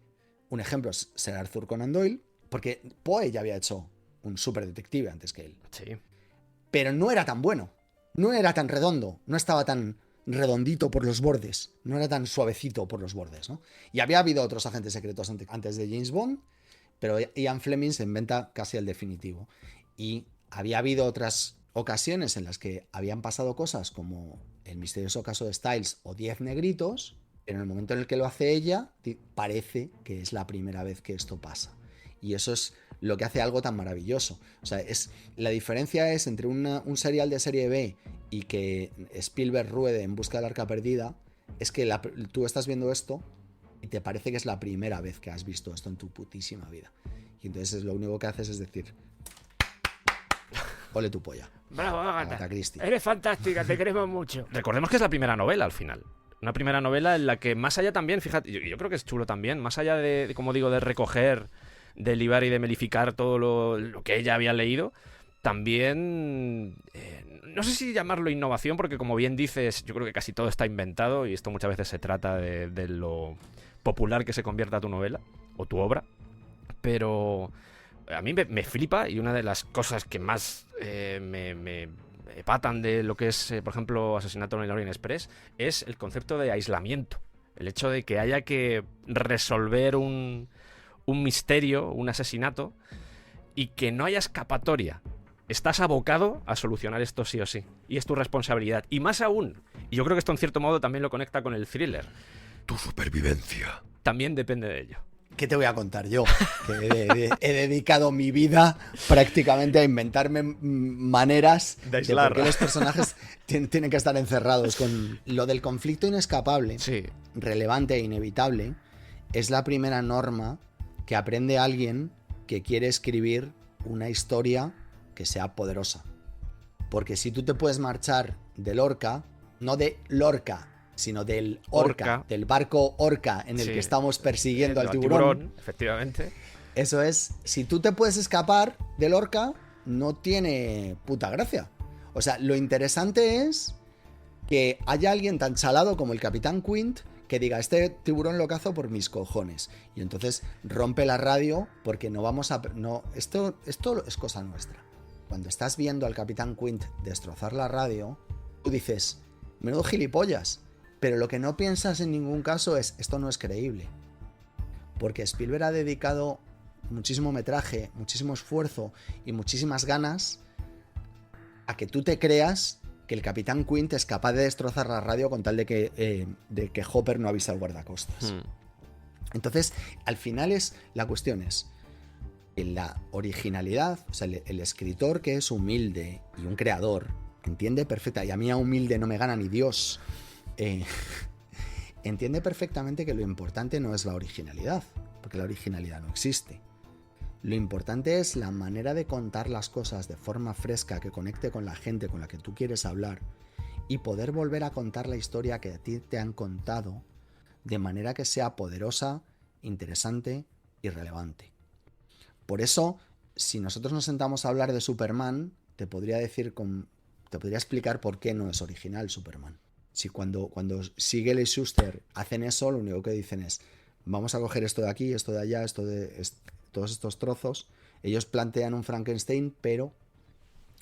Un ejemplo es Sir Arthur Conan Doyle, porque Poe ya había hecho un superdetective antes que él. Sí. Pero no era tan bueno, no era tan redondo, no estaba tan redondito por los bordes, no era tan suavecito por los bordes, ¿no? Y había habido otros agentes secretos antes de James Bond, pero Ian Fleming se inventa casi el definitivo. Y había habido otras ocasiones en las que habían pasado cosas como el misterioso caso de Styles o 10 negritos, pero en el momento en el que lo hace ella, parece que es la primera vez que esto pasa. Y eso es lo que hace algo tan maravilloso. O sea, la diferencia es entre un serial de serie B y que Spielberg ruede En busca del arca perdida, es que tú estás viendo esto y te parece que es la primera vez que has visto esto en tu putísima vida. Y entonces lo único que haces es decir, ole tu polla. Bravo, Agatha. Agatha Christie. Eres fantástica, te queremos mucho. Recordemos que es la primera novela al final. Una primera novela en la que más allá también, fíjate, yo creo que es chulo también, más allá de, como digo, de recoger, de libar y de melificar todo lo que ella había leído, también, no sé si llamarlo innovación, porque como bien dices, yo creo que casi todo está inventado y esto muchas veces se trata de lo popular que se convierta tu novela o tu obra, pero a mí me flipa, y una de las cosas que más me patan de lo que es, por ejemplo, Asesinato en el Orient Express, es el concepto de aislamiento. El hecho de que haya que resolver un misterio, un asesinato, y que no haya escapatoria. Estás abocado a solucionar esto sí o sí. Y es tu responsabilidad. Y más aún, y yo creo que esto en cierto modo también lo conecta con el thriller, Tu supervivencia. también depende de ello. ¿Qué te voy a contar yo? Que he dedicado mi vida prácticamente a inventarme maneras De de aislar. por qué los personajes tienen que estar encerrados. Con lo del conflicto inescapable, Sí. relevante e inevitable, es la primera norma que aprende alguien que quiere escribir una historia que sea poderosa. Porque si tú te puedes marchar de Lorca, no de Lorca, sino del Orca, del barco Orca en el Sí. que estamos persiguiendo al Al tiburón. efectivamente. Eso es, si tú te puedes escapar del Orca, no tiene puta gracia. O sea, lo interesante es que haya alguien tan chalado como el Capitán Quint que diga, este tiburón lo cazo por mis cojones. Y entonces rompe la radio porque no vamos a... No, esto es cosa nuestra. Cuando estás viendo al Capitán Quint destrozar la radio, tú dices, menudo gilipollas. Pero lo que no piensas en ningún caso es, esto no es creíble. Porque Spielberg ha dedicado muchísimo metraje, muchísimo esfuerzo y muchísimas ganas a que tú te creas que el Capitán Quint es capaz de destrozar la radio con tal de que Hopper no avisa al guardacostas. Entonces, al final la cuestión es en la originalidad, o sea, el escritor que es humilde y un creador, entiende perfecta, y a mí a humilde no me gana ni Dios, entiende perfectamente que lo importante no es la originalidad, porque la originalidad no existe. Lo importante es la manera de contar las cosas de forma fresca, que conecte con la gente con la que tú quieres hablar, y poder volver a contar la historia que a ti te han contado de manera que sea poderosa, interesante y relevante. Por eso, si nosotros nos sentamos a hablar de Superman, te podría explicar por qué no es original Superman. Si cuando Siegel y Shuster hacen eso, lo único que dicen es, vamos a coger esto de aquí, esto de allá, todos estos trozos. Ellos plantean un Frankenstein, pero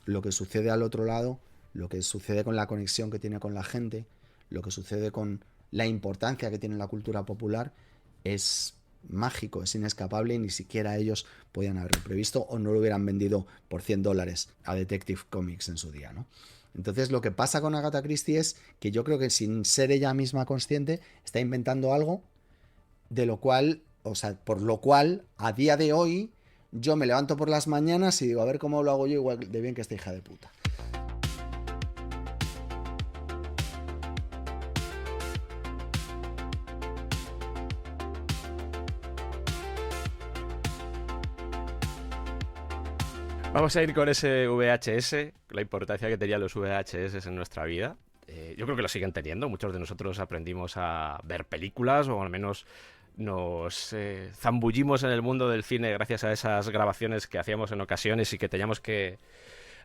lo que sucede al otro lado, lo que sucede con la conexión que tiene con la gente, lo que sucede con la importancia que tiene la cultura popular, es mágico, es inescapable, y ni siquiera ellos podían haberlo previsto o no lo hubieran vendido por $100 a Detective Comics en su día, ¿no? Entonces lo que pasa con Agatha Christie es que yo creo que sin ser ella misma consciente está inventando algo de lo cual, o sea, por lo cual a día de hoy yo me levanto por las mañanas y digo, a ver cómo lo hago yo igual de bien que esta hija de puta. Vamos a ir con ese VHS, la importancia que tenían los VHS en nuestra vida. Yo creo que lo siguen teniendo. Muchos de nosotros aprendimos a ver películas, o al menos nos zambullimos en el mundo del cine gracias a esas grabaciones que hacíamos en ocasiones y que teníamos que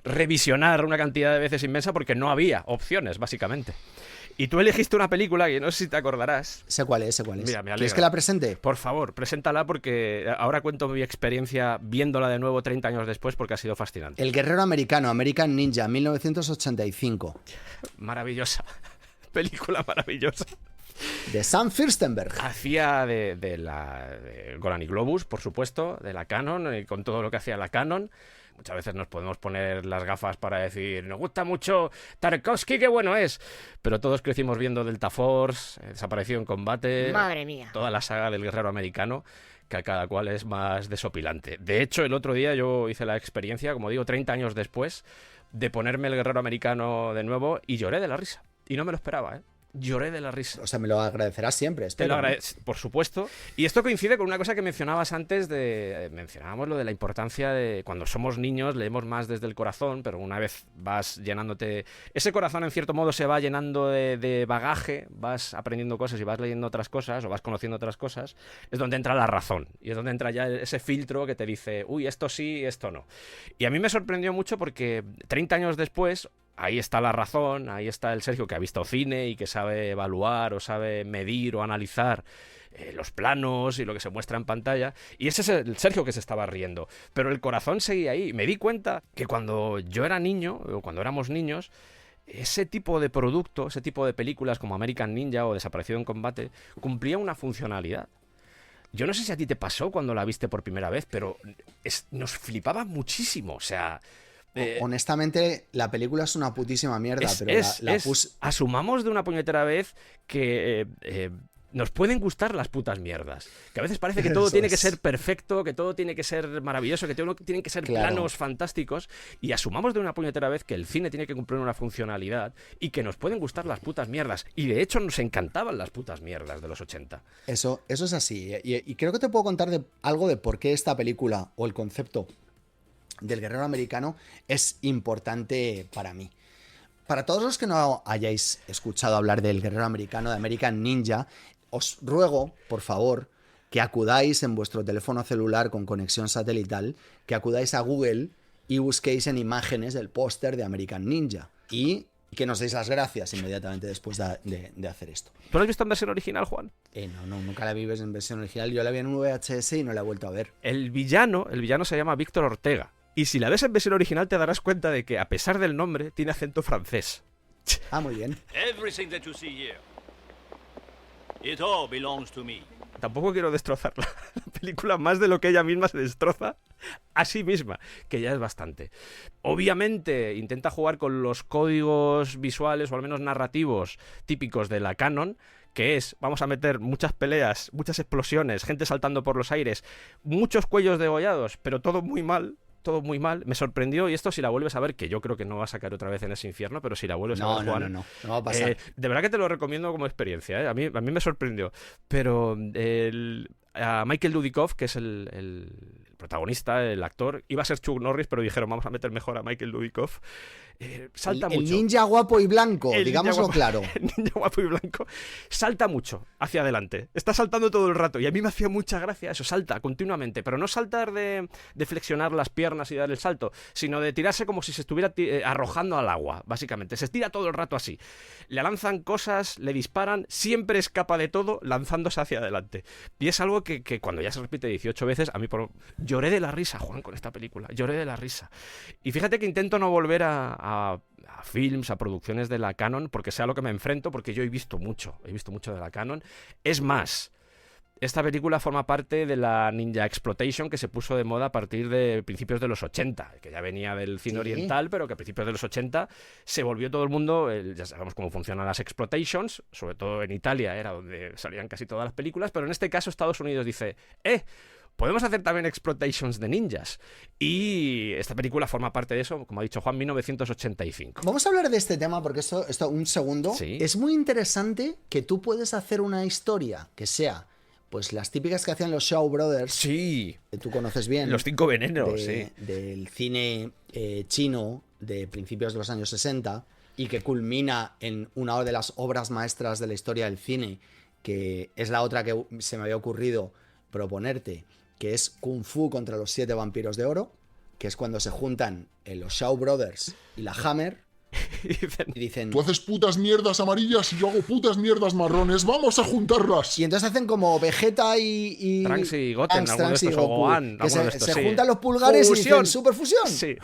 revisionar una cantidad de veces inmensa porque no había opciones, básicamente. Y tú elegiste una película que no sé si te acordarás. Sé cuál es. Mira, me alegra. ¿Quieres que la presente? Por favor, preséntala porque ahora cuento mi experiencia viéndola de nuevo 30 años después porque ha sido fascinante. El guerrero americano, American Ninja, 1985. Maravillosa. Película maravillosa. De Sam Firstenberg. Hacía de Golan y Globus, por supuesto, de la Canon, y con todo lo que hacía la Canon. Muchas veces nos podemos poner las gafas para decir, nos gusta mucho Tarkovsky, qué bueno es. Pero todos crecimos viendo Delta Force, Desaparecido en Combate. Madre mía. Toda la saga del guerrero americano, que a cada cual es más desopilante. De hecho, el otro día yo hice la experiencia, como digo, 30 años después, de ponerme el guerrero americano de nuevo y lloré de la risa. Y no me lo esperaba, ¿eh? Lloré de la risa. O sea, me lo agradecerás siempre, espero. Te lo agradezco, por supuesto. Y esto coincide con una cosa que mencionabas antes mencionábamos lo de la importancia de cuando somos niños, leemos más desde el corazón, pero una vez vas llenándote... Ese corazón, en cierto modo, se va llenando de bagaje, vas aprendiendo cosas y vas leyendo otras cosas, o vas conociendo otras cosas, es donde entra la razón. Y es donde entra ya ese filtro que te dice, uy, esto sí, esto no. Y a mí me sorprendió mucho porque 30 años después... Ahí está la razón, ahí está el Sergio que ha visto cine y que sabe evaluar o sabe medir o analizar los planos y lo que se muestra en pantalla. Y ese es el Sergio que se estaba riendo. Pero el corazón seguía ahí. Me di cuenta que cuando yo era niño, o cuando éramos niños, ese tipo de producto, ese tipo de películas como American Ninja o Desaparecido en Combate, cumplía una funcionalidad. Yo no sé si a ti te pasó cuando la viste por primera vez, pero nos flipaba muchísimo. O sea... honestamente, la película es una putísima mierda, pero asumamos de una puñetera vez que nos pueden gustar las putas mierdas. Que a veces parece que todo tiene que ser perfecto, que todo tiene que ser maravilloso, que todo tienen que ser planos fantásticos, y asumamos de una puñetera vez que el cine tiene que cumplir una funcionalidad y que nos pueden gustar las putas mierdas. Y de hecho nos encantaban las putas mierdas de los 80. Eso es así. Y creo que te puedo contar algo de por qué esta película o el concepto del guerrero americano es importante para mí. Para todos los que no hayáis escuchado hablar del guerrero americano, de American Ninja, os ruego, por favor, que acudáis en vuestro teléfono celular con conexión satelital, que acudáis a Google y busquéis en imágenes el póster de American Ninja y que nos deis las gracias inmediatamente después de hacer esto. ¿Tú lo has visto en versión original, Juan? No, nunca la vi en versión original. Yo la vi en un VHS y no la he vuelto a ver. El villano se llama Víctor Ortega. Y si la ves en versión original te darás cuenta de que, a pesar del nombre, tiene acento francés. Ah, muy bien. Everything that you see here, it all belongs to me. Tampoco quiero destrozar la película más de lo que ella misma se destroza a sí misma, que ya es bastante. Obviamente intenta jugar con los códigos visuales o al menos narrativos típicos de la Canon, que es, vamos a meter muchas peleas, muchas explosiones, gente saltando por los aires, muchos cuellos degollados, pero todo muy mal. Todo muy mal, me sorprendió, y esto si la vuelves a ver, que yo creo que no va a sacar otra vez en ese infierno, pero si la vuelves a ver, Juan, no va a pasar. De verdad que te lo recomiendo como experiencia, ¿eh? A mí me sorprendió, pero a Michael Dudikoff, que es el protagonista, el actor, iba a ser Chuck Norris, pero dijeron, vamos a meter mejor a Michael Dudikoff. Salta mucho. El ninja guapo y blanco, digámoslo claro. El ninja guapo y blanco salta mucho hacia adelante. Está saltando todo el rato y a mí me hacía mucha gracia eso. Salta continuamente, pero no saltar de flexionar las piernas y dar el salto, sino de tirarse como si se estuviera arrojando al agua, básicamente. Se estira todo el rato así. Le lanzan cosas, le disparan, siempre escapa de todo lanzándose hacia adelante. Y es algo que cuando ya se repite 18 veces, a mí lloré de la risa, Juan, con esta película. Lloré de la risa. Y fíjate que intento no volver a films, a producciones de la Canon, porque sea lo que me enfrento, porque yo he visto mucho de la Canon. Es más, esta película forma parte de la Ninja Exploitation que se puso de moda a partir de principios de los 80, que ya venía del cine oriental, pero que a principios de los 80 se volvió todo el mundo, ya sabemos cómo funcionan las exploitations, sobre todo en Italia era donde salían casi todas las películas, pero en este caso Estados Unidos dice, podemos hacer también exploitations de ninjas. Y esta película forma parte de eso, como ha dicho Juan, 1985. Vamos a hablar de este tema porque esto un segundo. Sí. Es muy interesante que tú puedes hacer una historia que sea, pues las típicas que hacían los Shaw Brothers, Sí, que tú conoces bien. los 5 venenos, sí. Del cine chino de principios de los años 60 y que culmina en una de las obras maestras de la historia del cine, que es la otra que se me había ocurrido proponerte, que es Kung Fu contra los 7 vampiros de oro, que es cuando se juntan los Shaw Brothers y la Hammer Y dicen, y dicen... Tú haces putas mierdas amarillas y yo hago putas mierdas marrones. ¡Vamos a juntarlas! Y entonces hacen como Vegeta y Trunks y Goten, alguno de Trunks y estos, o Goku, Gohan, que alguno de estos, se sí. juntan los pulgares y ¡Fusión! dicen ¡superfusión! Sí.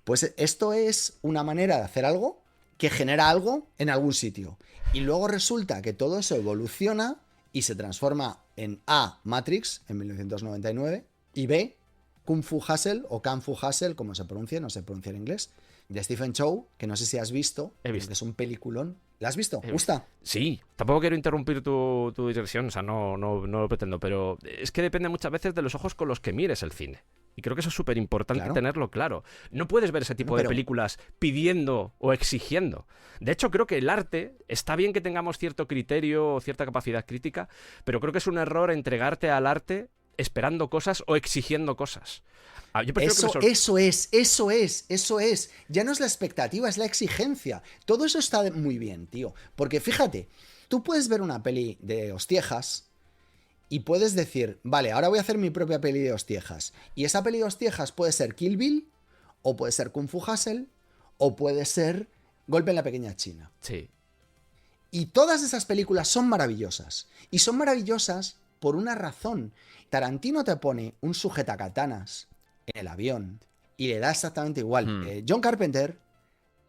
Pues esto es una manera de hacer algo que genera algo en algún sitio. Y luego resulta que todo eso evoluciona y se transforma en A, Matrix, en 1999, y B, Kung Fu Hustle, o Kung Fu Hustle, como se pronuncia, no se pronuncia en inglés, de Stephen Chow, que no sé si has visto, He visto. que es un peliculón. ¿La has visto? He ¿Gusta? Sí, tampoco quiero interrumpir tu digresión, o sea, no lo pretendo, pero es que depende muchas veces de los ojos con los que mires el cine. Y creo que eso es súper importante Claro. tenerlo claro. No puedes ver ese tipo de Pero- películas pidiendo o exigiendo. De hecho, creo que el arte, está bien que tengamos cierto criterio o cierta capacidad crítica, pero creo que es un error entregarte al arte esperando cosas o exigiendo cosas. Yo prefiero que me Eso es. Ya no es la expectativa, es la exigencia. Todo eso está muy bien, tío. Porque fíjate, tú puedes ver una peli de hostiejas y puedes decir, vale, ahora voy a hacer mi propia peli de hostiejas. Y esa peli de hostiejas puede ser Kill Bill, o puede ser Kung Fu Hustle, o puede ser Golpe en la Pequeña China. Sí. Y todas esas películas son maravillosas. Y son maravillosas por una razón. Tarantino te pone un sujetakatanas en el avión y le da exactamente igual. John Carpenter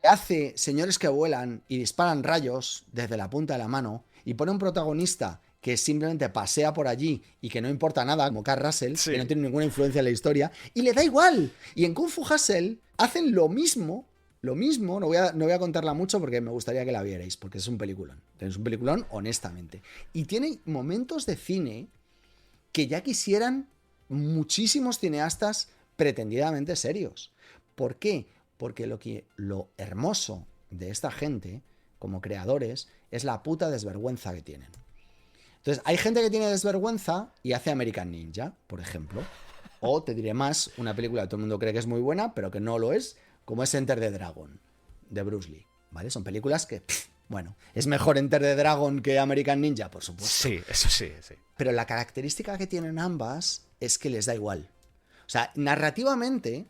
hace señores que vuelan y disparan rayos desde la punta de la mano y pone un protagonista que simplemente pasea por allí y que no importa nada, como Kurt Russell, Sí. que no tiene ninguna influencia en la historia, y le da igual. Y en Kung Fu Hustle hacen lo mismo, no voy a contarla mucho porque me gustaría que la vierais, porque es un peliculón. Es un peliculón, honestamente. Y tiene momentos de cine que ya quisieran muchísimos cineastas pretendidamente serios. ¿Por qué? Porque lo hermoso de esta gente, como creadores, es la puta desvergüenza que tienen. Entonces, hay gente que tiene desvergüenza y hace American Ninja, por ejemplo. O, te diré más, una película que todo el mundo cree que es muy buena, pero que no lo es, como es Enter the Dragon, de Bruce Lee. ¿Vale? Son películas que, bueno, ¿es mejor Enter the Dragon que American Ninja? Por supuesto. Sí, eso sí, sí. Pero la característica que tienen ambas es que les da igual. O sea, narrativamente,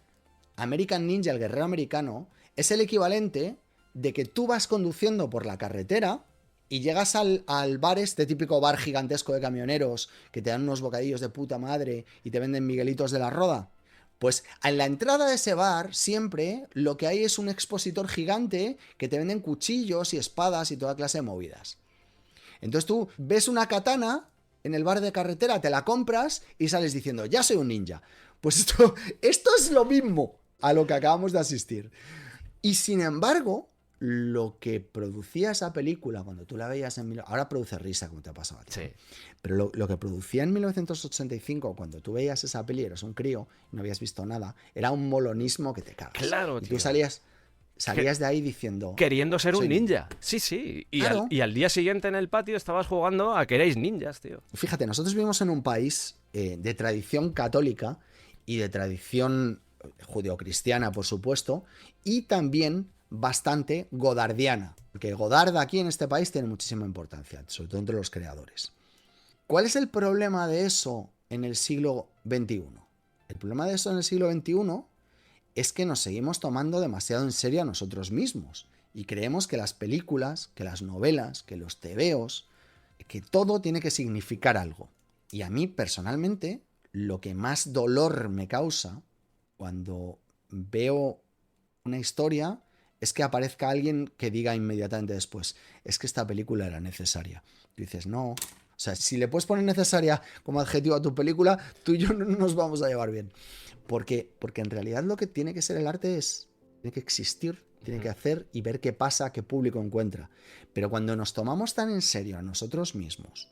American Ninja, el guerrero americano, es el equivalente de que tú vas conduciendo por la carretera y llegas al bar, este típico bar gigantesco de camioneros que te dan unos bocadillos de puta madre y te venden miguelitos de la roda. Pues en la entrada de ese bar siempre lo que hay es un expositor gigante que te venden cuchillos y espadas y toda clase de movidas. Entonces tú ves una katana en el bar de carretera, te la compras y sales diciendo, ya soy un ninja. Pues esto es lo mismo a lo que acabamos de asistir. Y sin embargo, lo que producía esa película cuando tú la veías ahora produce risa, como te ha pasado a ti. Sí. Pero lo que producía en 1985, cuando tú veías esa peli, eras un crío, no habías visto nada, era un molonismo que te cagas. Claro, y tú tío. salías de ahí diciendo... Queriendo ser un Soy ninja. Sí, sí. Y, Claro. y al día siguiente en el patio estabas jugando a que erais ninjas, tío. Fíjate, nosotros vivimos en un país de tradición católica y de tradición judeocristiana, por supuesto, y también bastante godardiana, porque Godard aquí en este país tiene muchísima importancia, sobre todo entre los creadores. ¿Cuál es el problema de eso en el siglo XXI? El problema de eso en el siglo XXI es que nos seguimos tomando demasiado en serio a nosotros mismos y creemos que las películas, que las novelas, que los tebeos, que todo tiene que significar algo. Y a mí, personalmente, lo que más dolor me causa cuando veo una historia es que aparezca alguien que diga inmediatamente después, es que esta película era necesaria. Y dices, no. O sea, si le puedes poner necesaria como adjetivo a tu película, tú y yo no nos vamos a llevar bien. Porque en realidad lo que tiene que ser el arte tiene que existir, tiene que hacer y ver qué pasa, qué público encuentra. Pero cuando nos tomamos tan en serio a nosotros mismos,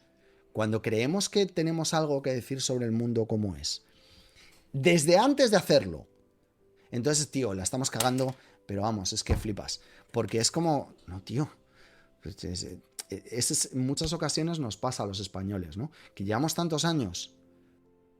cuando creemos que tenemos algo que decir sobre el mundo como es, desde antes de hacerlo, entonces, tío, la estamos cagando, pero vamos, es que flipas. Porque es como, no, tío, en muchas ocasiones nos pasa a los españoles, ¿no? Que llevamos tantos años,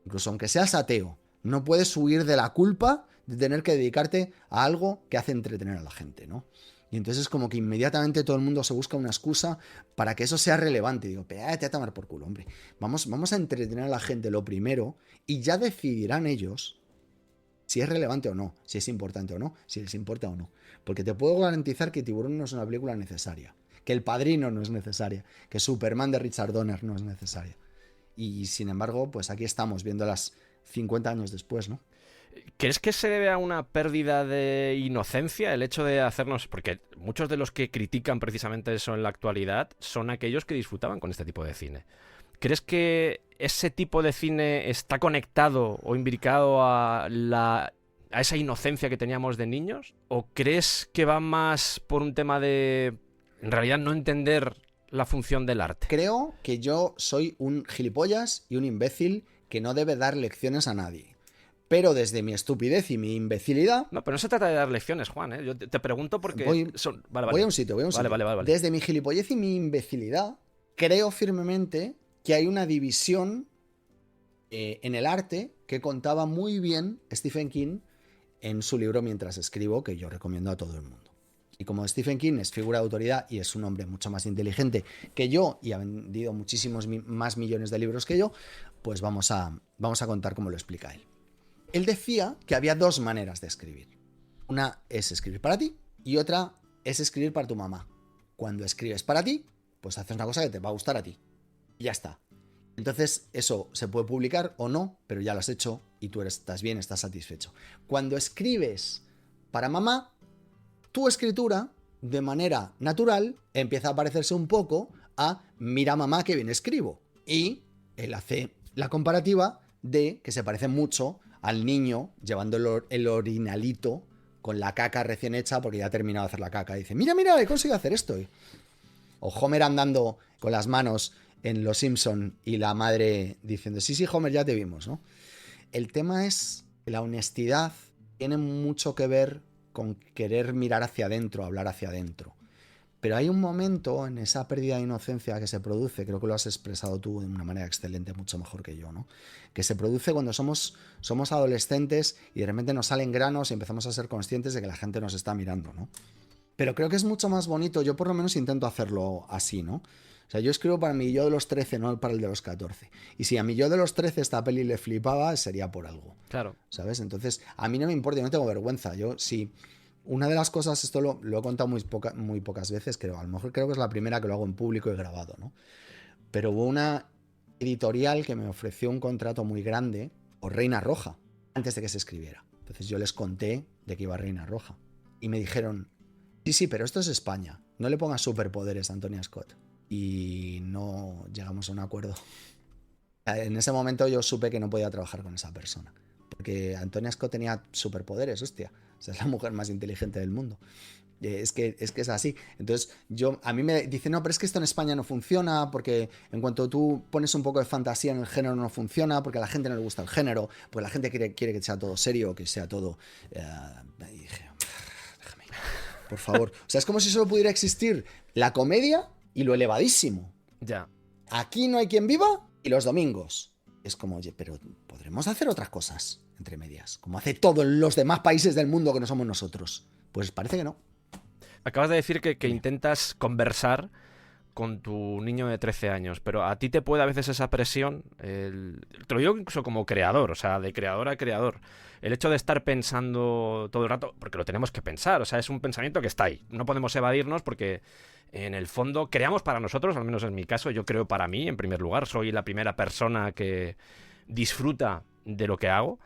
incluso aunque seas ateo, no puedes huir de la culpa de tener que dedicarte a algo que hace entretener a la gente, ¿no? Y entonces es como que inmediatamente todo el mundo se busca una excusa para que eso sea relevante. Y digo, pégate a tomar por culo, hombre. Vamos a entretener a la gente lo primero y ya decidirán ellos si es relevante o no, si es importante o no, si les importa o no. Porque te puedo garantizar que Tiburón no es una película necesaria, que El Padrino no es necesaria, que Superman de Richard Donner no es necesaria. Y sin embargo, pues aquí estamos viéndolas 50 años después, ¿no? ¿Crees que se debe a una pérdida de inocencia el hecho de hacernos...? Porque muchos de los que critican precisamente eso en la actualidad son aquellos que disfrutaban con este tipo de cine. ¿Crees que ese tipo de cine está conectado o imbricado a esa inocencia que teníamos de niños? ¿O crees que va más por un tema de, en realidad, no entender la función del arte? Creo que yo soy un gilipollas y un imbécil que no debe dar lecciones a nadie. Pero desde mi estupidez y mi imbecilidad... No, pero no se trata de dar lecciones, Juan, ¿eh? Yo te pregunto porque... Voy a un sitio. Vale. Desde mi gilipollez y mi imbecilidad, creo firmemente que hay una división en el arte que contaba muy bien Stephen King en su libro Mientras escribo, que yo recomiendo a todo el mundo. Y como Stephen King es figura de autoridad y es un hombre mucho más inteligente que yo y ha vendido muchísimos más millones de libros que yo, pues vamos a contar cómo lo explica él. Él decía que había dos maneras de escribir. Una es escribir para ti y otra es escribir para tu mamá. Cuando escribes para ti, pues haces una cosa que te va a gustar a ti. Y ya está. Entonces eso se puede publicar o no, pero ya lo has hecho y tú estás bien, estás satisfecho. Cuando escribes para mamá, tu escritura, de manera natural, empieza a parecerse un poco a mira mamá que bien escribo. Y él hace la comparativa de que se parece mucho al niño llevando el orinalito con la caca recién hecha porque ya ha terminado de hacer la caca. Y dice, mira, he conseguido hacer esto. O Homer andando con las manos en Los Simpson y la madre diciendo, sí, Homer, ya te vimos, ¿no? El tema es que la honestidad tiene mucho que ver con querer mirar hacia adentro, hablar hacia adentro. Pero hay un momento en esa pérdida de inocencia que se produce, creo que lo has expresado tú de una manera excelente, mucho mejor que yo, ¿no? Que se produce cuando somos adolescentes y de repente nos salen granos y empezamos a ser conscientes de que la gente nos está mirando, ¿no? Pero creo que es mucho más bonito, yo por lo menos intento hacerlo así, ¿no? O sea, yo escribo para mi yo de los 13, no para el de los 14. Y si a mi yo de los 13 esta peli le flipaba, sería por algo. Claro. ¿Sabes? Entonces, a mí no me importa, yo no tengo vergüenza. Yo sí... Una de las cosas, esto lo he contado muy pocas veces, creo. A lo mejor creo que es la primera que lo hago en público y grabado, ¿no? Pero hubo una editorial que me ofreció un contrato muy grande por Reina Roja, antes de que se escribiera. Entonces yo les conté de que iba Reina Roja. Y me dijeron, sí, pero esto es España. No le pongas superpoderes a Antonia Scott. Y no llegamos a un acuerdo. En ese momento yo supe que no podía trabajar con esa persona. Porque Antonia Scott tenía superpoderes, hostia. O sea, es la mujer más inteligente del mundo. Es que es así. Entonces, a mí me dicen, no, pero es que esto en España no funciona, porque en cuanto tú pones un poco de fantasía en el género no funciona, porque a la gente no le gusta el género, porque la gente quiere que sea todo serio, que sea todo... Y dije, déjame, por favor. O sea, es como si solo pudiera existir la comedia y lo elevadísimo. Ya. Aquí no hay quien viva y los domingos. Es como, oye, pero podremos hacer otras cosas entre medias, como hace todos los demás países del mundo que no somos nosotros. Pues parece que no. Acabas de decir que intentas conversar con tu niño de 13 años, pero a ti te puede a veces esa presión, te lo digo incluso como creador, o sea, de creador a creador, el hecho de estar pensando todo el rato, porque lo tenemos que pensar, o sea, es un pensamiento que está ahí, no podemos evadirnos porque en el fondo creamos para nosotros, al menos en mi caso, yo creo para mí, en primer lugar, soy la primera persona que disfruta de lo que hago,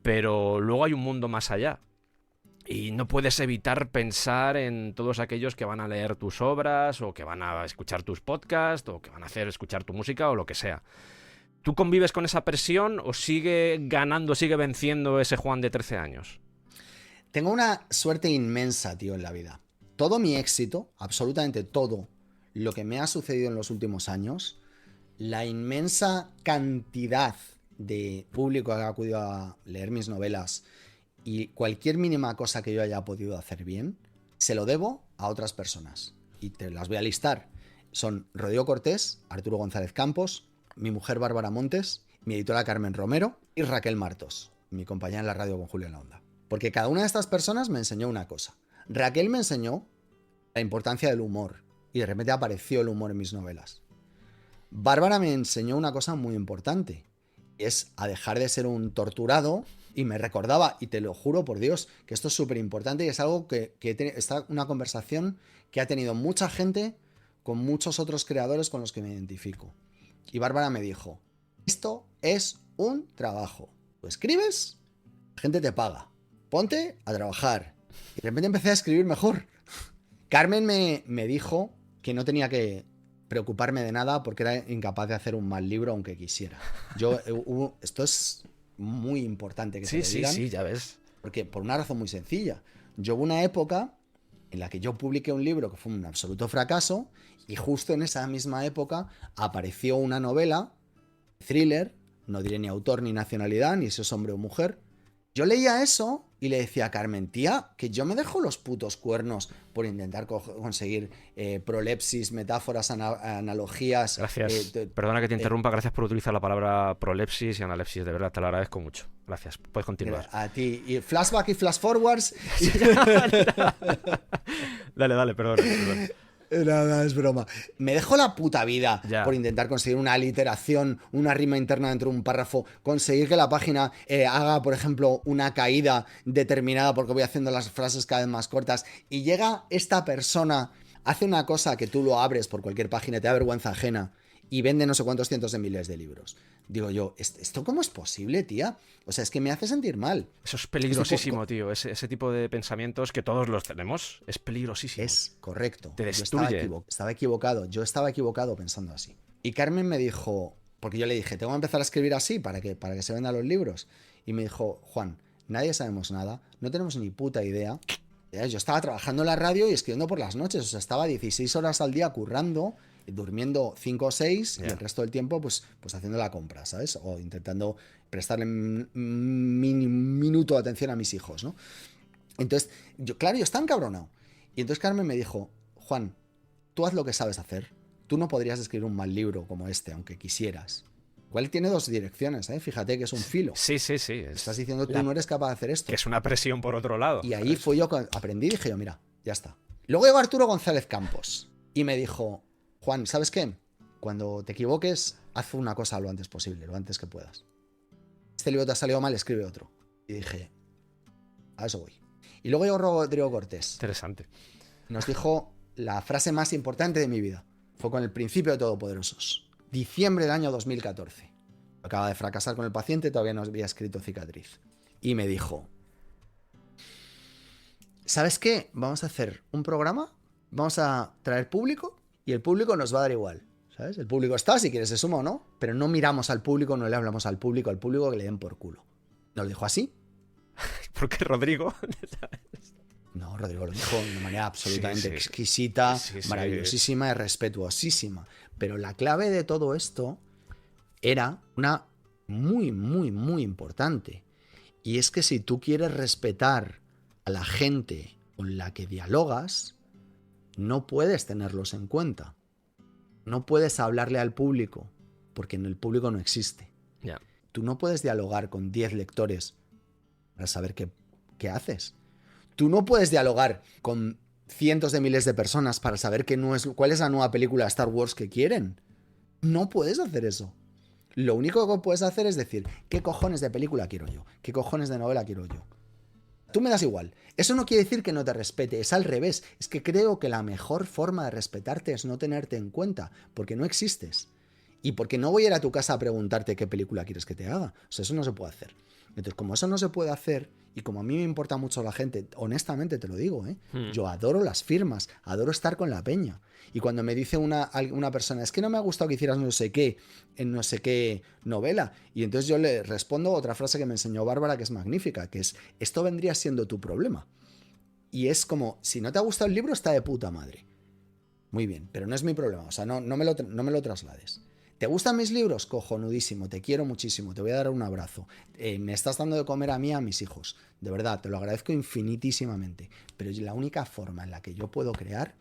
pero luego hay un mundo más allá. Y no puedes evitar pensar en todos aquellos que van a leer tus obras o que van a escuchar tus podcasts o que van a hacer escuchar tu música o lo que sea. ¿Tú convives con esa presión o sigue ganando, sigue venciendo ese Juan de 13 años? Tengo una suerte inmensa, tío, en la vida. Todo mi éxito, absolutamente todo lo que me ha sucedido en los últimos años, la inmensa cantidad de público que ha acudido a leer mis novelas y cualquier mínima cosa que yo haya podido hacer bien, se lo debo a otras personas. Y te las voy a listar. Son Rodrigo Cortés, Arturo González Campos, mi mujer Bárbara Montes, mi editora Carmen Romero y Raquel Martos, mi compañera en la radio con Julio en la Onda. Porque cada una de estas personas me enseñó una cosa. Raquel me enseñó la importancia del humor y de repente apareció el humor en mis novelas. Bárbara me enseñó una cosa muy importante, es a dejar de ser un torturado, y me recordaba, y te lo juro por Dios, que esto es súper importante y es algo que está una conversación que ha tenido mucha gente con muchos otros creadores con los que me identifico. Y Bárbara me dijo, esto es un trabajo. Tú escribes, la gente te paga. Ponte a trabajar. Y de repente empecé a escribir mejor. Carmen me dijo que no tenía que preocuparme de nada porque era incapaz de hacer un mal libro aunque quisiera. Esto es muy importante que se lo digan. Sí, ya ves. Porque por una razón muy sencilla. Yo hubo una época en la que yo publiqué un libro que fue un absoluto fracaso y justo en esa misma época apareció una novela, thriller, no diré ni autor ni nacionalidad, ni si es hombre o mujer. Yo leía eso y le decía a Carmen, tía, que yo me dejo los putos cuernos por intentar conseguir prolepsis, metáforas, analogías. Gracias. Perdona que te interrumpa, gracias por utilizar la palabra prolepsis y analepsis, de verdad, te lo agradezco mucho. Gracias, puedes continuar. A ti. Y flashback y flash forwards. Dale, perdón. Nada, es broma. Me dejo la puta vida Ya. por intentar conseguir una aliteración, una rima interna dentro de un párrafo, conseguir que la página haga, por ejemplo, una caída determinada porque voy haciendo las frases cada vez más cortas y llega esta persona, hace una cosa que tú lo abres por cualquier página y te da vergüenza ajena y vende no sé cuántos cientos de miles de libros. Digo yo, ¿esto cómo es posible, tía? O sea, es que me hace sentir mal. Eso es peligrosísimo, tío. Ese tipo de pensamientos que todos los tenemos es peligrosísimo. Es correcto. Te Yo destruye. estaba equivocado. Yo estaba equivocado pensando así. Y Carmen me dijo, porque yo le dije, tengo que empezar a escribir así para que se vendan los libros. Y me dijo, Juan, nadie sabemos nada, no tenemos ni puta idea. Yo estaba trabajando en la radio y escribiendo por las noches. O sea, estaba 16 horas al día currando, durmiendo 5 o 6 y el resto del tiempo pues haciendo la compra, ¿sabes? O intentando prestarle un minuto de atención a mis hijos, ¿no? Entonces, yo estaba encabronado. Y entonces Carmen me dijo, Juan, tú haz lo que sabes hacer. Tú no podrías escribir un mal libro como este, aunque quisieras. Igual tiene dos direcciones, ¿eh? Fíjate que es un filo. Sí. Estás diciendo, tú no eres capaz de hacer esto. Que es una presión por otro lado. Y ahí fue yo cuando aprendí y dije yo, mira, ya está. Luego llegó Arturo González Campos y me dijo, Juan, ¿sabes qué? Cuando te equivoques, haz una cosa lo antes posible, lo antes que puedas. Este libro te ha salido mal, escribe otro. Y dije, a eso voy. Y luego llegó Rodrigo Cortés. Interesante. Nos dijo la frase más importante de mi vida. Fue con el principio de Todopoderosos. Diciembre del año 2014. Acaba de fracasar con el paciente, todavía no había escrito Cicatriz. Y me dijo, ¿sabes qué? Vamos a hacer un programa, vamos a traer público y el público nos va a dar igual. ¿Sabes? El público está, si quieres se suma o no, pero no miramos al público, no le hablamos al público que le den por culo. ¿Nos lo dijo así? Porque Rodrigo... No, Rodrigo lo dijo de una manera absolutamente Sí. exquisita, Sí. maravillosísima y respetuosísima. Pero la clave de todo esto era una muy, muy, muy importante. Y es que si tú quieres respetar a la gente con la que dialogas, no puedes tenerlos en cuenta. No puedes hablarle al público, porque el público no existe. Ya. Tú no puedes dialogar con 10 lectores para saber qué haces. Tú no puedes dialogar con cientos de miles de personas para saber cuál es la nueva película de Star Wars que quieren. No puedes hacer eso. Lo único que puedes hacer es decir, ¿qué cojones de película quiero yo? ¿Qué cojones de novela quiero yo? Tú me das igual. Eso no quiere decir que no te respete, es al revés. Es que creo que la mejor forma de respetarte es no tenerte en cuenta, porque no existes. Y porque no voy a ir a tu casa a preguntarte qué película quieres que te haga. O sea, eso no se puede hacer. Entonces, como eso no se puede hacer, y como a mí me importa mucho la gente, honestamente te lo digo, yo adoro las firmas, adoro estar con la peña. Y cuando me dice una persona, es que no me ha gustado que hicieras no sé qué en no sé qué novela, y entonces yo le respondo otra frase que me enseñó Bárbara, que es magnífica, que es, esto vendría siendo tu problema. Y es como, si no te ha gustado el libro, está de puta madre. Muy bien, pero no es mi problema, o sea, no me lo traslades. ¿Te gustan mis libros? Cojonudísimo, te quiero muchísimo, te voy a dar un abrazo. Me estás dando de comer a mí y a mis hijos. De verdad, te lo agradezco infinitísimamente. Pero la única forma en la que yo puedo crear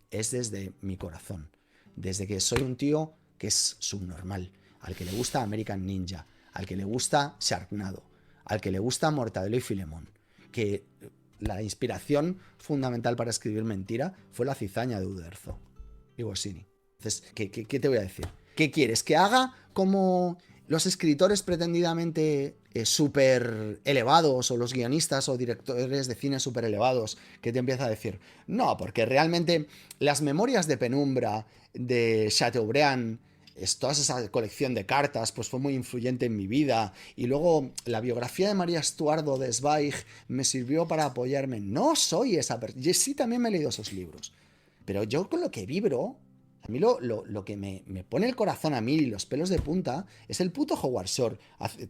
es desde mi corazón. Desde que soy un tío que es subnormal, al que le gusta American Ninja, al que le gusta Sharknado, al que le gusta Mortadelo y Filemón. Que la inspiración fundamental para escribir mentira fue la cizaña de Uderzo y Goscinny. Entonces, ¿qué te voy a decir? ¿Qué quieres? ¿Que haga como los escritores pretendidamente súper elevados, o los guionistas o directores de cine súper elevados, que te empieza a decir, no, porque realmente las memorias de penumbra de Chateaubriand, toda esa colección de cartas, pues fue muy influyente en mi vida, y luego la biografía de María Estuardo de Zweig me sirvió para apoyarme? No soy esa persona. Yo sí también me he leído esos libros, pero yo con lo que vibro, a mí lo que me pone el corazón a mí y los pelos de punta es el puto Howard Shore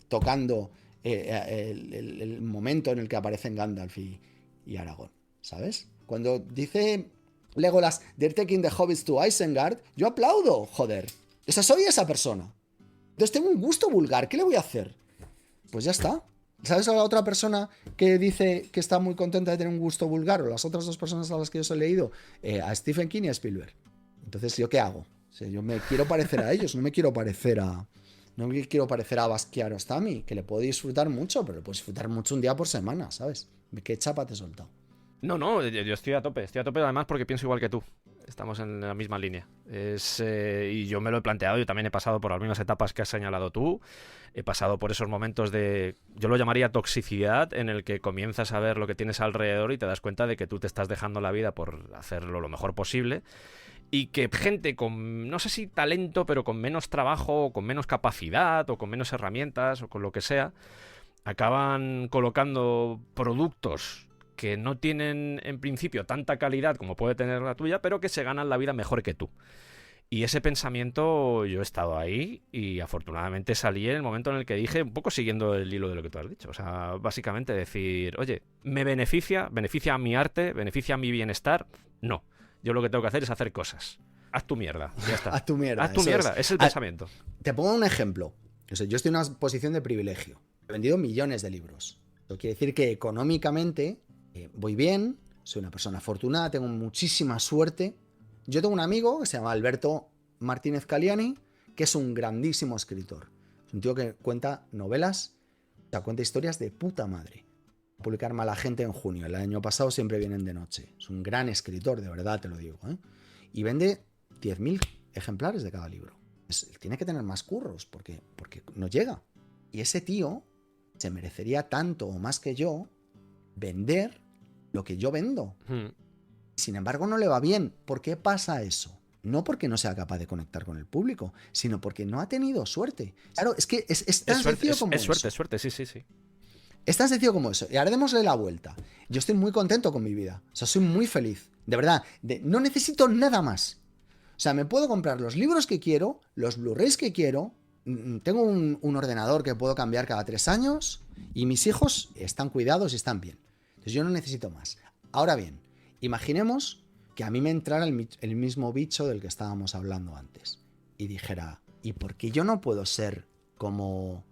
tocando el momento en el que aparecen Gandalf y Aragorn, ¿sabes? Cuando dice Legolas, they're taking the hobbits to Isengard, yo aplaudo, joder. Soy esa persona. Entonces tengo un gusto vulgar, ¿qué le voy a hacer? Pues ya está. ¿Sabes a la otra persona que dice que está muy contenta de tener un gusto vulgar? O las otras dos personas a las que yo os he leído, a Stephen King y a Spielberg. Entonces, ¿yo qué hago? O sea, yo me quiero parecer a ellos, no me quiero parecer a Basquiat Kiarostami, que le puedo disfrutar mucho, pero le puedo disfrutar mucho un día por semana, ¿sabes? ¿Qué chapa te he soltado? No, yo estoy a tope además porque pienso igual que tú. Estamos en la misma línea. Y yo me lo he planteado, yo también he pasado por las mismas etapas que has señalado tú. He pasado por esos momentos de, yo lo llamaría toxicidad, en el que comienzas a ver lo que tienes alrededor y te das cuenta de que tú te estás dejando la vida por hacerlo lo mejor posible. Y que gente con, no sé si talento, pero con menos trabajo, o con menos capacidad, o con menos herramientas, o con lo que sea, acaban colocando productos que no tienen en principio tanta calidad como puede tener la tuya, pero que se ganan la vida mejor que tú. Y ese pensamiento, yo he estado ahí y afortunadamente salí en el momento en el que dije, un poco siguiendo el hilo de lo que tú has dicho. O sea, básicamente decir, oye, ¿me beneficia a mi arte? ¿Beneficia a mi bienestar? No. Yo lo que tengo que hacer es hacer cosas. Haz tu mierda, ya está. Haz tu mierda. Haz tu mierda, es el pensamiento. Te pongo un ejemplo. O sea, yo estoy en una posición de privilegio. He vendido millones de libros. Eso quiere decir que económicamente voy bien, soy una persona afortunada, tengo muchísima suerte. Yo tengo un amigo que se llama Alberto Martínez Caliani, que es un grandísimo escritor. Es un tío que cuenta novelas, o sea, cuenta historias de puta madre. Publicar Mala Gente en junio. El año pasado Siempre vienen de noche. Es un gran escritor, de verdad te lo digo, ¿eh? Y vende 10.000 ejemplares de cada libro. Tiene que tener más curros porque no llega. Y ese tío se merecería tanto o más que yo vender lo que yo vendo. Sin embargo, no le va bien. ¿Por qué pasa eso? No porque no sea capaz de conectar con el público, sino porque no ha tenido suerte. Claro, es que es tan sencillo como eso. Es suerte, sí. Es tan sencillo como eso. Y ahora démosle la vuelta. Yo estoy muy contento con mi vida. O sea, soy muy feliz. De verdad. No necesito nada más. O sea, me puedo comprar los libros que quiero, los Blu-rays que quiero. Tengo un ordenador que puedo cambiar cada 3 años. Y mis hijos están cuidados y están bien. Entonces yo no necesito más. Ahora bien, imaginemos que a mí me entrara el mismo bicho del que estábamos hablando antes. Y dijera, ¿y por qué yo no puedo ser como...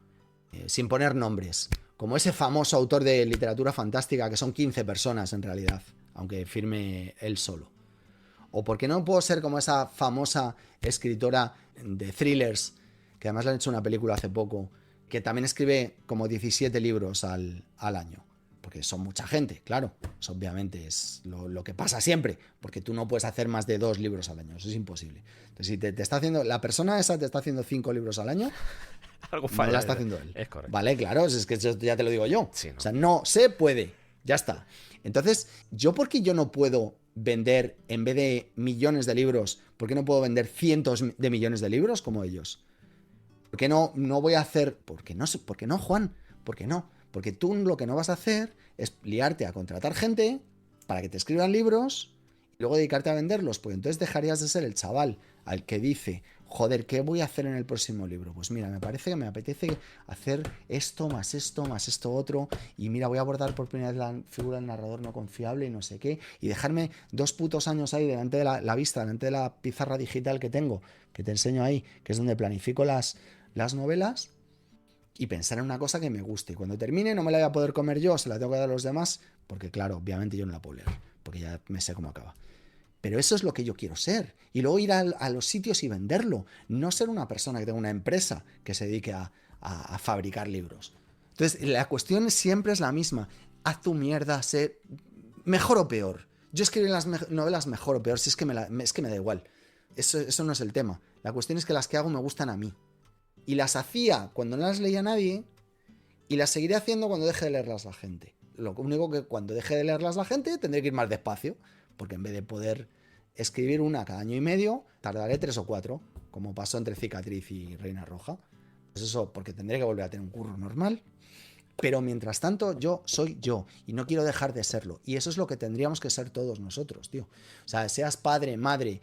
sin poner nombres... como ese famoso autor de literatura fantástica, que son 15 personas en realidad, aunque firme él solo? ¿O por qué no puedo ser como esa famosa escritora de thrillers, que además le han hecho una película hace poco, que también escribe como 17 libros al año? Porque son mucha gente, claro. Eso obviamente es lo que pasa siempre, porque tú no puedes hacer más de 2 libros al año, eso es imposible. Entonces, si te está haciendo, la persona esa te está haciendo 5 libros al año, algo falla, no la está haciendo él. Es correcto. Vale, claro, es que eso ya te lo digo yo. Sí, ¿no? O sea, no se puede. Ya está. Entonces, ¿por qué yo no puedo vender, en vez de millones de libros, por qué no puedo vender cientos de millones de libros como ellos? ¿Por qué no voy a hacer? ¿Por qué no, Juan? ¿Por qué no? Porque tú lo que no vas a hacer es liarte a contratar gente para que te escriban libros y luego dedicarte a venderlos. Pues entonces dejarías de ser el chaval al que dice, joder, ¿qué voy a hacer en el próximo libro? Pues mira, me apetece hacer esto, más esto otro, y mira, voy a abordar por primera vez la figura del narrador no confiable y no sé qué, y dejarme 2 putos años ahí delante de la vista, delante de la pizarra digital que tengo, que te enseño ahí, que es donde planifico las novelas, y pensar en una cosa que me guste. Y cuando termine no me la voy a poder comer yo, se la tengo que dar a los demás, porque claro, obviamente yo no la puedo leer, porque ya me sé cómo acaba. Pero eso es lo que yo quiero ser. Y luego ir a los sitios y venderlo. No ser una persona que tenga una empresa que se dedique a fabricar libros. Entonces, la cuestión siempre es la misma. Haz tu mierda, sé mejor o peor. Yo escribí las novelas mejor o peor, si es que me da igual. Eso no es el tema. La cuestión es que las que hago me gustan a mí. Y las hacía cuando no las leía nadie, y las seguiré haciendo cuando deje de leerlas la gente. Lo único que cuando deje de leerlas la gente tendré que ir más despacio, porque en vez de poder escribir una cada año y medio, tardaré 3 o 4, como pasó entre Cicatriz y Reina Roja. Pues eso, porque tendré que volver a tener un curro normal. Pero mientras tanto, yo soy yo, y no quiero dejar de serlo. Y eso es lo que tendríamos que ser todos nosotros, tío. O sea, seas padre, madre,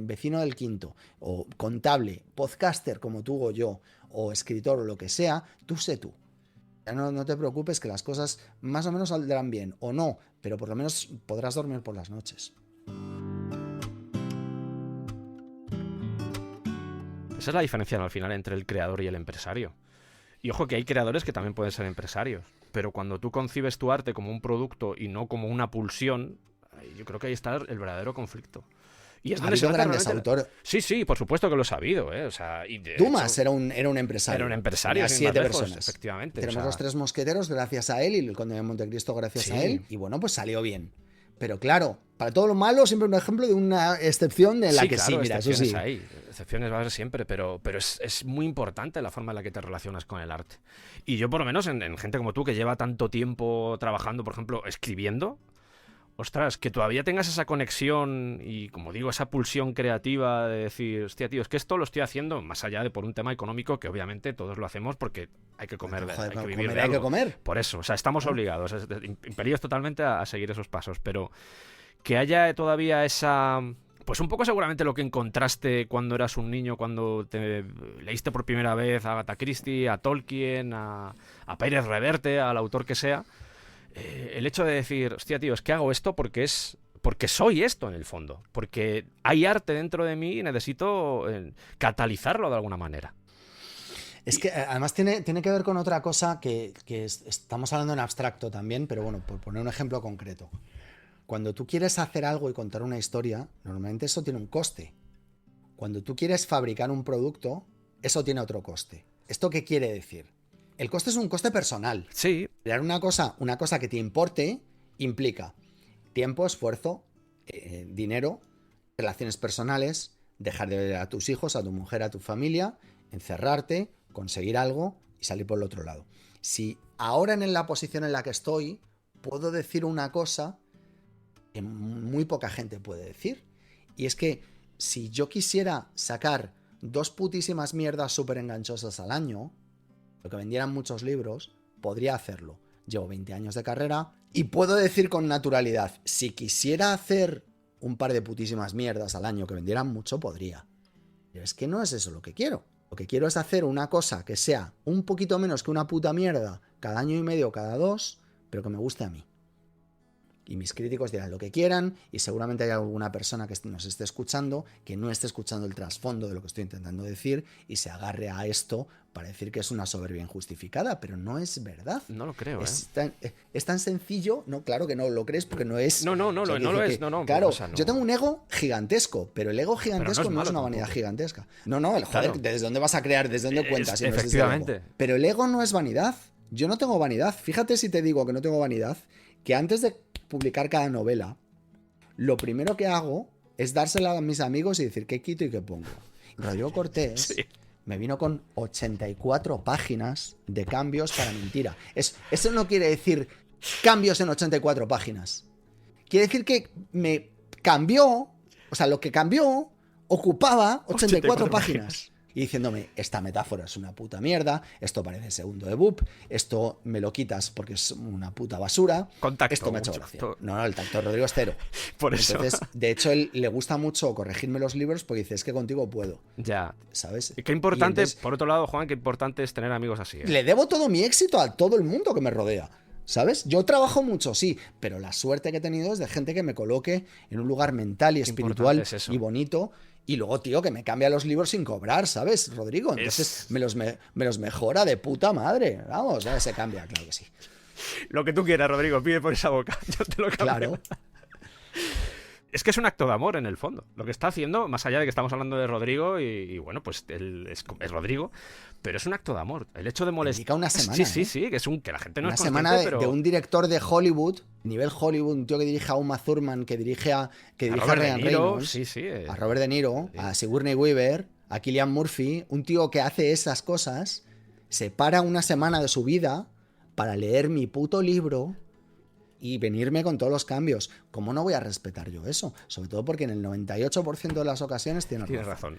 vecino del quinto, o contable, podcaster como tú o yo, o escritor o lo que sea, tú sé tú. Ya no te preocupes, que las cosas más o menos saldrán bien, o no, pero por lo menos podrás dormir por las noches. Esa es la diferencia, ¿no?, al final, entre el creador y el empresario. Y ojo que hay creadores que también pueden ser empresarios, pero cuando tú concibes tu arte como un producto y no como una pulsión, yo creo que ahí está el verdadero conflicto. Y es Ha habido grandes autores. Sí, por supuesto que lo he sabido, ¿eh? O sea, y Dumas hecho, era un empresario. Era un empresario, Tenía sin 7 más lejos, personas. efectivamente. Tenemos o sea, los 3 mosqueteros gracias a él, y el conde de Montecristo gracias Sí. a él. Y bueno, pues salió bien. Pero claro, para todo lo malo, siempre un ejemplo de una excepción en la que claro, sí, mira, eso excepciones sí. hay, excepciones va a haber siempre, pero es muy importante la forma en la que te relacionas con el arte. Y yo, por lo menos, en gente como tú, que lleva tanto tiempo trabajando, por ejemplo, escribiendo, ostras, que todavía tengas esa conexión y, como digo, esa pulsión creativa de decir, hostia, tío, es que esto lo estoy haciendo más allá de por un tema económico, que obviamente todos lo hacemos porque hay que comer, Joder, hay que vivir de hay que algo. comer. Por eso, o sea, estamos obligados, impelidos totalmente a seguir esos pasos, pero que haya todavía esa... Pues un poco seguramente lo que encontraste cuando eras un niño, cuando te leíste por primera vez a Agatha Christie, a Tolkien, a Pérez Reverte, al autor que sea. El hecho de decir, hostia, tío, es que hago esto porque soy esto en el fondo. Porque hay arte dentro de mí y necesito catalizarlo de alguna manera. Es que además tiene que ver con otra cosa que estamos hablando en abstracto también, pero bueno, por poner un ejemplo concreto. Cuando tú quieres hacer algo y contar una historia, normalmente eso tiene un coste. Cuando tú quieres fabricar un producto, eso tiene otro coste. ¿Esto qué quiere decir? El coste es un coste personal. Sí. Crear una cosa que te importe implica tiempo, esfuerzo, dinero, relaciones personales, dejar de ver a tus hijos, a tu mujer, a tu familia, encerrarte, conseguir algo y salir por el otro lado. Si ahora en la posición en la que estoy puedo decir una cosa que muy poca gente puede decir, y es que si yo quisiera sacar 2 putísimas mierdas súper enganchosas al año, lo que vendieran muchos libros, podría hacerlo. Llevo 20 años de carrera y puedo decir con naturalidad, si quisiera hacer un par de putísimas mierdas al año que vendieran mucho, podría. Pero es que no es eso lo que quiero. Lo que quiero es hacer una cosa que sea un poquito menos que una puta mierda cada año y medio, cada 2, pero que me guste a mí. Y mis críticos dirán lo que quieran, y seguramente hay alguna persona que nos esté escuchando que no esté escuchando el trasfondo de lo que estoy intentando decir y se agarre a esto para decir que es una soberbia injustificada, pero no es verdad. No lo creo, Es tan sencillo, no, claro que no lo crees porque no es. No lo es. Claro, o sea, no. yo tengo un ego gigantesco, pero el ego gigantesco no es una vanidad tampoco. gigantesca. No, joder, Claro. ¿desde dónde vas a crear? ¿Desde dónde cuentas? Si no es desde el ego? Efectivamente. Pero el ego no es vanidad. Yo no tengo vanidad. Fíjate si te digo que no tengo vanidad, que antes de publicar cada novela, lo primero que hago es dársela a mis amigos y decir qué quito y qué pongo. Rodrigo Cortés Sí. me vino con 84 páginas de cambios para mentira. Eso no quiere decir cambios en 84 páginas. Quiere decir que me cambió, o sea, lo que cambió ocupaba 84 páginas. y diciéndome, esta metáfora es una puta mierda, esto parece segundo de Boop, esto me lo quitas porque es una puta basura, Contacto, esto me ha hecho mucho. gracia. No, el tacto de Rodrigo es cero. Por eso. Entonces, de hecho, él le gusta mucho corregirme los libros porque dice, es que contigo puedo, Ya. ¿sabes? Y qué importante, Y entonces, por otro lado, Juan, qué importante es tener amigos así. le debo todo mi éxito a todo el mundo que me rodea. ¿Sabes? Yo trabajo mucho, sí, pero la suerte que he tenido es de gente que me coloque en un lugar mental y Qué espiritual importante es eso. y bonito. Y luego, tío, que me cambia los libros sin cobrar, ¿sabes, Rodrigo? Entonces me los mejora de puta madre. Vamos, ya se cambia, claro que sí. Lo que tú quieras, Rodrigo, pide por esa boca. Yo te lo cambio. Claro. Es que es un acto de amor en el fondo. Lo que está haciendo, más allá de que estamos hablando de Rodrigo, y bueno, pues él es Rodrigo, pero es un acto de amor. El hecho de molestar. Dedica una semana, Sí, sí, ¿eh? sí, que que la gente no Una es semana consciente, pero de un director de Hollywood, nivel Hollywood, un tío que dirige a Uma Thurman, que dirige a Robert De Ryan Niro, Reynolds, sí, sí. a Robert De Niro, a Sigourney Weaver, a Cillian Murphy, un tío que hace esas cosas, se para una semana de su vida para leer mi puto libro y venirme con todos los cambios. ¿Cómo no voy a respetar yo eso? Sobre todo porque en el 98% de las ocasiones tienes razón. Tienes razón.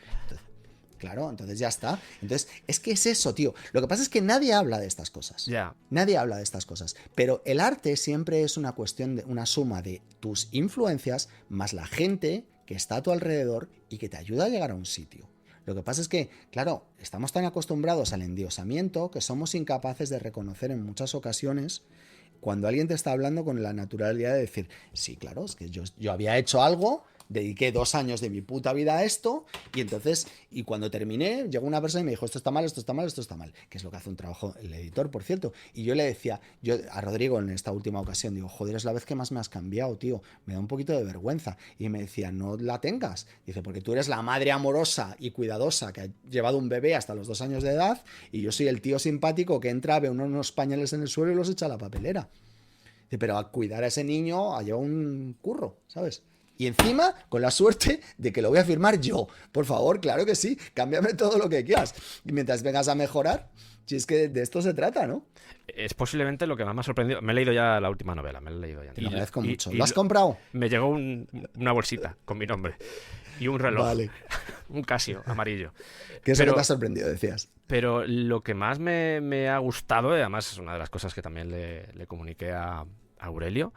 Claro, entonces ya está. Entonces, es que es eso, tío. Lo que pasa es que nadie habla de estas cosas. Ya. Nadie habla de estas cosas. Pero el arte siempre es una cuestión de una suma de tus influencias más la gente que está a tu alrededor y que te ayuda a llegar a un sitio. Lo que pasa es que, claro, estamos tan acostumbrados al endiosamiento que somos incapaces de reconocer en muchas ocasiones cuando alguien te está hablando con la naturalidad de decir, sí, claro, es que yo había hecho algo, dediqué 2 años de mi puta vida a esto, y entonces, y cuando terminé, llegó una persona y me dijo, esto está mal, esto está mal, esto está mal, que es lo que hace un trabajo el editor, por cierto. Y yo le decía, yo a Rodrigo en esta última ocasión, digo, joder, es la vez que más me has cambiado, tío, me da un poquito de vergüenza. Y me decía, no la tengas. Dice, porque tú eres la madre amorosa y cuidadosa que ha llevado un bebé hasta los 2 años de edad, y yo soy el tío simpático que entra, ve unos pañales en el suelo y los echa a la papelera. Dice, pero a cuidar a ese niño ha llevado un curro, ¿sabes? Y encima, con la suerte de que lo voy a firmar yo. Por favor, claro que sí, cámbiame todo lo que quieras. Y mientras vengas a mejorar, si es que de esto se trata, ¿no? Es posiblemente lo que más me ha sorprendido. Me he leído ya la última novela, me la he leído ya. Te lo agradezco mucho. y ¿Lo has comprado? Me llegó una bolsita con mi nombre y un reloj. Vale. Un Casio amarillo. ¿Qué es lo Pero- que te ha sorprendido, decías? Pero lo que más me ha gustado, y además es una de las cosas que también le comuniqué a Aurelio,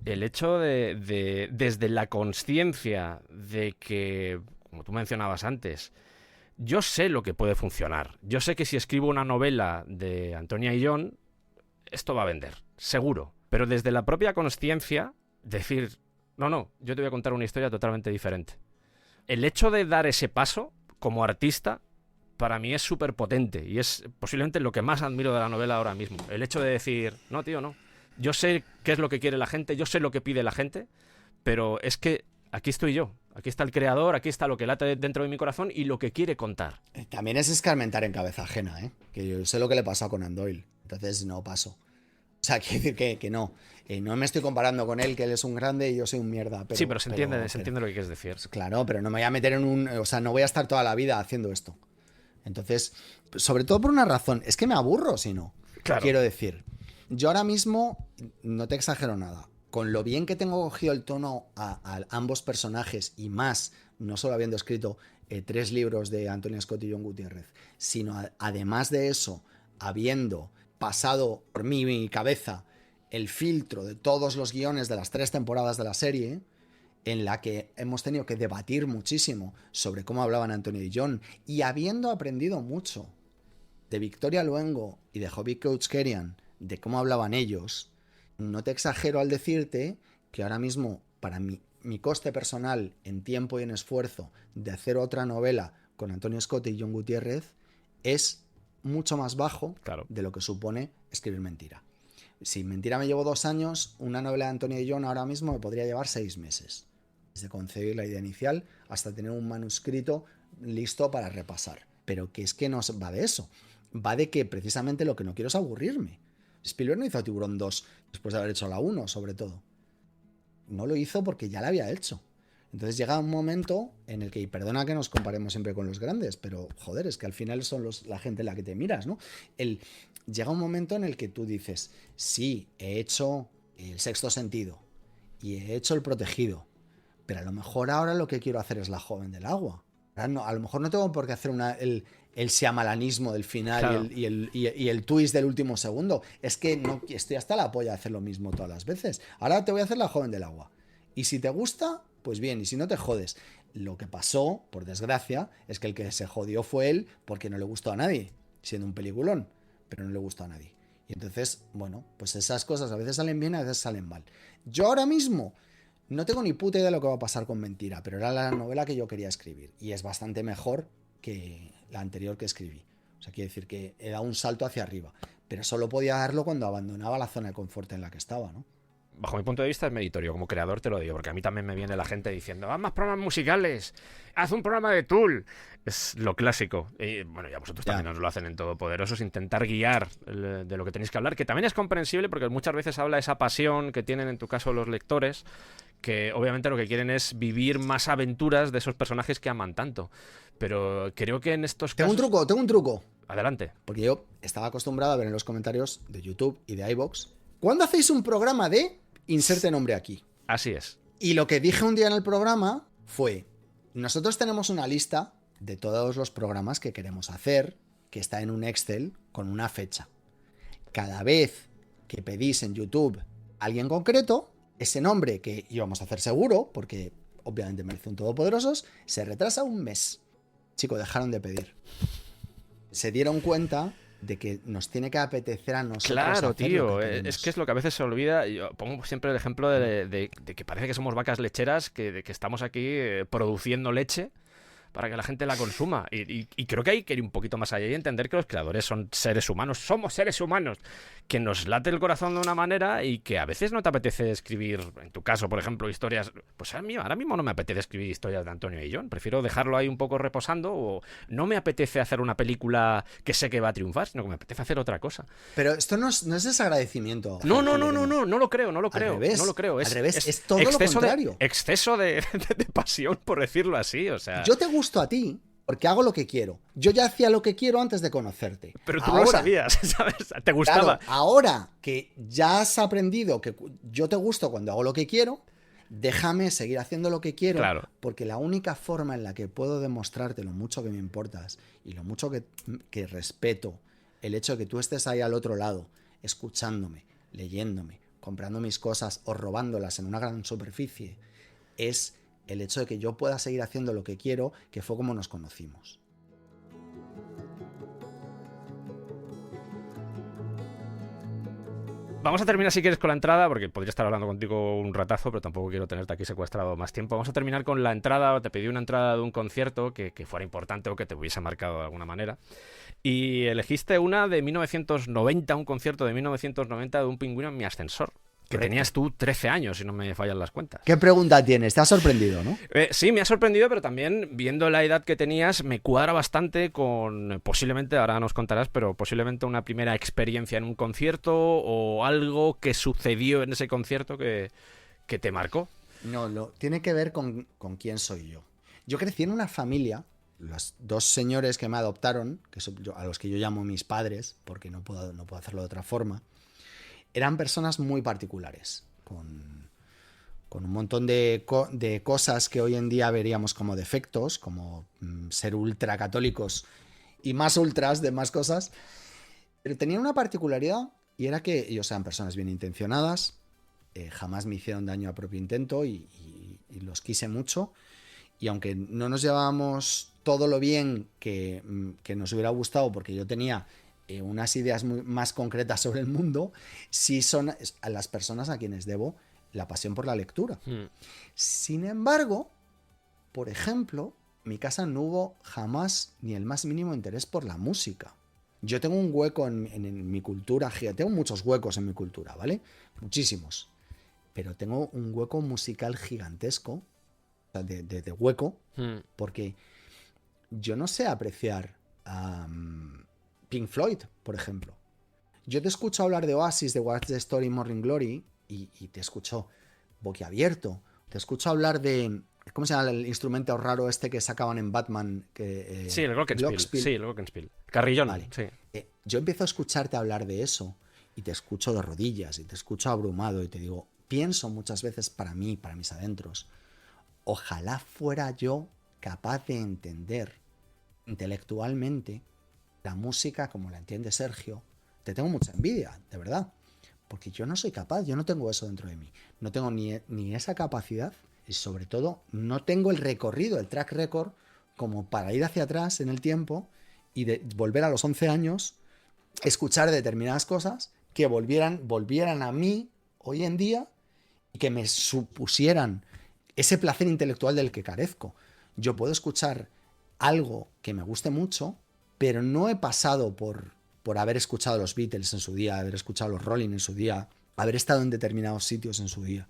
el hecho de desde la consciencia de que, como tú mencionabas antes, yo sé lo que puede funcionar. Yo sé que si escribo una novela de Antonia y John, esto va a vender, seguro. Pero desde la propia consciencia, decir, no, yo te voy a contar una historia totalmente diferente. El hecho de dar ese paso como artista, para mí es súper potente y es posiblemente lo que más admiro de la novela ahora mismo. El hecho de decir, no, tío, no. Yo sé qué es lo que quiere la gente, yo sé lo que pide la gente, pero es que aquí estoy yo. Aquí está el creador, aquí está lo que late dentro de mi corazón y lo que quiere contar. También es escarmentar en cabeza ajena, ¿eh? Que yo sé lo que le pasó a Conan Doyle. Entonces no paso. O sea, quiere decir que no. No me estoy comparando con él, que él es un grande y yo soy un mierda. Sí, pero se entiende lo que quieres decir. Claro, pero no me voy a meter en un... O sea, no voy a estar toda la vida haciendo esto. Entonces, sobre todo por una razón. Es que me aburro si no. Claro. Quiero decir, yo ahora mismo, no te exagero nada, con lo bien que tengo cogido el tono a ambos personajes y más, no solo habiendo escrito 3 libros de Anthony Scott y John Gutiérrez, sino además de eso, habiendo pasado por mi cabeza el filtro de todos los guiones de las 3 temporadas de la serie, en la que hemos tenido que debatir muchísimo sobre cómo hablaban Antonio y John, y habiendo aprendido mucho de Victoria Luengo y de Hobby Kouchkerian, de cómo hablaban ellos, no te exagero al decirte que ahora mismo, para mi coste personal en tiempo y en esfuerzo de hacer otra novela con Antonio Scott y John Gutiérrez, es mucho más bajo Claro. de lo que supone escribir mentira. Si mentira me llevo 2 años, una novela de Antonio y John ahora mismo me podría llevar 6 meses. Desde concebir la idea inicial hasta tener un manuscrito listo para repasar. Pero que es que no va de eso. Va de que precisamente lo que no quiero es aburrirme. Spielberg no hizo Tiburón 2 después de haber hecho la 1, sobre todo. No lo hizo porque ya la había hecho. Entonces llega un momento en el que, y perdona que nos comparemos siempre con los grandes, pero joder, es que al final son la gente en la que te miras, ¿no? Llega un momento en el que tú dices, sí, he hecho El Sexto Sentido y he hecho El Protegido, pero a lo mejor ahora lo que quiero hacer es La Joven del Agua. Ahora no, a lo mejor no tengo por qué hacer el siamalanismo del final Claro. y el twist del último segundo. Es que no estoy hasta la polla de hacer lo mismo todas las veces. Ahora te voy a hacer la joven del agua. Y si te gusta, pues bien, y si no te jodes. Lo que pasó, por desgracia, es que el que se jodió fue él porque no le gustó a nadie, siendo un peliculón, pero no le gustó a nadie. Y entonces, bueno, pues esas cosas a veces salen bien, a veces salen mal. Yo ahora mismo no tengo ni puta idea de lo que va a pasar con Mentira, pero era la novela que yo quería escribir y es bastante mejor que la anterior que escribí. O sea, quiere decir que he dado un salto hacia arriba, pero solo podía darlo cuando abandonaba la zona de confort en la que estaba, ¿no? Bajo mi punto de vista es meritorio, como creador te lo digo, porque a mí también me viene la gente diciendo, haz más programas musicales, haz un programa de Tool. Es lo clásico. Y bueno, ya vosotros también os lo hacen en Todopoderosos, intentar guiar de lo que tenéis que hablar, que también es comprensible porque muchas veces habla esa pasión que tienen en tu caso los lectores, que obviamente lo que quieren es vivir más aventuras de esos personajes que aman tanto. Pero creo que en estos Tengo casos... un truco. Adelante. Porque yo estaba acostumbrado a ver en los comentarios de YouTube y de iVoox, ¿cuándo hacéis un programa de inserte nombre aquí? Así es. Y lo que dije un día en el programa fue, nosotros tenemos una lista de todos los programas que queremos hacer, que está en un Excel con una fecha. Cada vez que pedís en YouTube a alguien concreto, ese nombre que íbamos a hacer seguro, porque obviamente merece un Todopoderosos, se retrasa un mes. Chicos, dejaron de pedir. Se dieron cuenta de que nos tiene que apetecer a nosotros Claro, hacer lo tío, que queremos. es que es lo que a veces se olvida. Yo pongo siempre el ejemplo de que parece que somos vacas lecheras, de que estamos aquí produciendo leche para que la gente la consuma. Y creo que hay que ir un poquito más allá y entender que los creadores son seres humanos, somos seres humanos, que nos late el corazón de una manera y que a veces no te apetece escribir, en tu caso, por ejemplo, historias. Pues ahora mismo no me apetece escribir historias de Antonio y John, prefiero dejarlo ahí un poco reposando, o no me apetece hacer una película que sé que va a triunfar, sino que me apetece hacer otra cosa. Pero esto no es desagradecimiento. No Jaime, no lo creo, no lo Al creo. revés, No lo creo. al revés, es todo lo contrario. Exceso de pasión, por decirlo así, o sea... Yo te gusto a ti porque hago lo que quiero. Yo ya hacía lo que quiero antes de conocerte. Pero tú no lo sabías, ¿sabes? Te gustaba. Claro, ahora que ya has aprendido que yo te gusto cuando hago lo que quiero, déjame seguir haciendo lo que quiero. Claro. Porque la única forma en la que puedo demostrarte lo mucho que me importas y lo mucho que respeto el hecho de que tú estés ahí al otro lado, escuchándome, leyéndome, comprando mis cosas o robándolas en una gran superficie, es el hecho de que yo pueda seguir haciendo lo que quiero, que fue como nos conocimos. Vamos a terminar si quieres con la entrada, porque podría estar hablando contigo un ratazo, pero tampoco quiero tenerte aquí secuestrado más tiempo. Vamos a terminar con la entrada. Te pedí una entrada de un concierto que fuera importante o que te hubiese marcado de alguna manera. Y elegiste una de 1990, un concierto de 1990 de Un Pingüino en mi ascensor. Que Correcto. tenías tú 13 años, si no me fallan las cuentas. ¿Qué pregunta tienes? ¿Te ha sorprendido, no? Sí, me ha sorprendido, pero también viendo la edad que tenías, me cuadra bastante con posiblemente, ahora nos contarás, pero posiblemente una primera experiencia en un concierto o algo que sucedió en ese concierto que te marcó. No, tiene que ver con quién soy yo. Yo crecí en una familia, los dos señores que me adoptaron, a los que yo llamo mis padres, porque no puedo hacerlo de otra forma, eran personas muy particulares, con un montón de cosas que hoy en día veríamos como defectos, como ser ultracatólicos y más ultras de más cosas, pero tenían una particularidad y era que ellos eran personas bien intencionadas, jamás me hicieron daño a propio intento y los quise mucho, y aunque no nos llevábamos todo lo bien que nos hubiera gustado, porque yo tenía unas ideas más concretas sobre el mundo, sí son a las personas a quienes debo la pasión por la lectura. Sin embargo, por ejemplo, en mi casa no hubo jamás ni el más mínimo interés por la música. Yo tengo un hueco en mi cultura, tengo muchos huecos en mi cultura, ¿vale? Muchísimos. Pero tengo un hueco musical gigantesco, de hueco, porque yo no sé apreciar Pink Floyd, por ejemplo. Yo te escucho hablar de Oasis, de What's the Story, Morning Glory, y te escucho boquiabierto. Te escucho hablar de... ¿Cómo se llama el instrumento raro este que sacaban en Batman? Sí, el Glockenspiel. Sí, el Glockenspiel. Carrillón. Vale. Sí. Yo empiezo a escucharte hablar de eso y te escucho de rodillas y te escucho abrumado y te digo, pienso muchas veces para mí, para mis adentros, ojalá fuera yo capaz de entender intelectualmente la música como la entiende Sergio, te tengo mucha envidia, de verdad. Porque yo no soy capaz, yo no tengo eso dentro de mí. No tengo ni esa capacidad y sobre todo no tengo el recorrido, el track record, como para ir hacia atrás en el tiempo y de volver a los 11 años, escuchar determinadas cosas que volvieran a mí hoy en día y que me supusieran ese placer intelectual del que carezco. Yo puedo escuchar algo que me guste mucho, pero no he pasado por haber escuchado los Beatles en su día, haber escuchado los Rolling en su día, haber estado en determinados sitios en su día.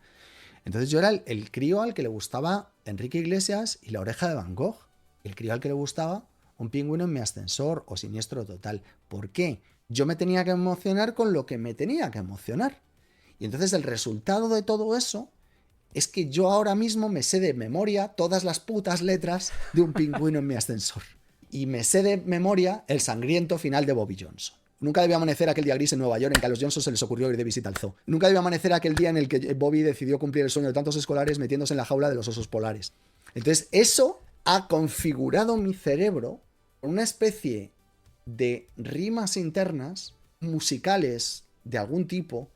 Entonces yo era el crío al que le gustaba Enrique Iglesias y La Oreja de Van Gogh. El crío al que le gustaba Un pingüino en mi ascensor o Siniestro Total. ¿Por qué? Yo me tenía que emocionar con lo que me tenía que emocionar. Y entonces el resultado de todo eso es que yo ahora mismo me sé de memoria todas las putas letras de Un pingüino en mi ascensor. Y me sé de memoria el sangriento final de Bobby Johnson. Nunca debió amanecer aquel día gris en Nueva York en que a los Johnson se les ocurrió ir de visita al zoo. Nunca debió amanecer aquel día en el que Bobby decidió cumplir el sueño de tantos escolares metiéndose en la jaula de los osos polares. Entonces eso ha configurado mi cerebro con una especie de rimas internas, musicales de algún tipo,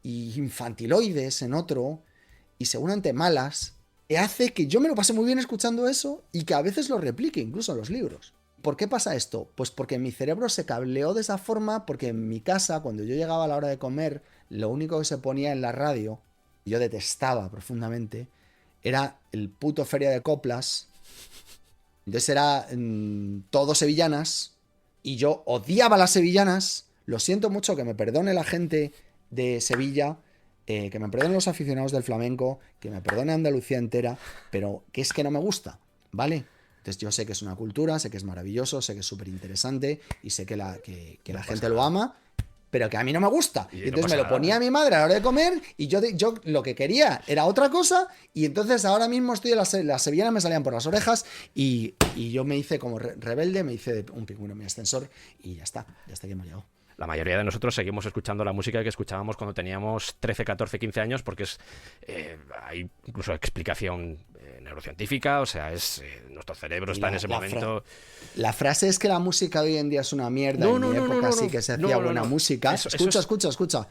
y infantiloides en otro, y seguramente malas, que hace que yo me lo pase muy bien escuchando eso y que a veces lo replique, incluso en los libros. ¿Por qué pasa esto? Pues porque mi cerebro se cableó de esa forma, porque en mi casa, cuando yo llegaba a la hora de comer, lo único que se ponía en la radio, y yo detestaba profundamente, era el puto Feria de Coplas. Entonces era todo sevillanas, y yo odiaba las sevillanas. Lo siento mucho, que me perdone la gente de Sevilla, que me perdonen los aficionados del flamenco, que me perdone Andalucía entera, pero que es que no me gusta, ¿vale? Entonces yo sé que es una cultura, sé que es maravilloso, sé que es súper interesante y sé que la gente lo ama, pero que a mí no me gusta. Y entonces me lo ponía a mi madre a la hora de comer y yo lo que quería era otra cosa, y entonces ahora mismo estoy en las sevillanas me salían por las orejas y yo me hice como rebelde, me hice de Un pingüino en mi ascensor y ya está que hemos llegado. La mayoría de nosotros seguimos escuchando la música que escuchábamos cuando teníamos 13, 14, 15 años porque hay incluso explicación neurocientífica, o sea, nuestro cerebro está en ese momento... La frase es que la música de hoy en día es una mierda, en mi época sí que se hacía buena música. Escucha.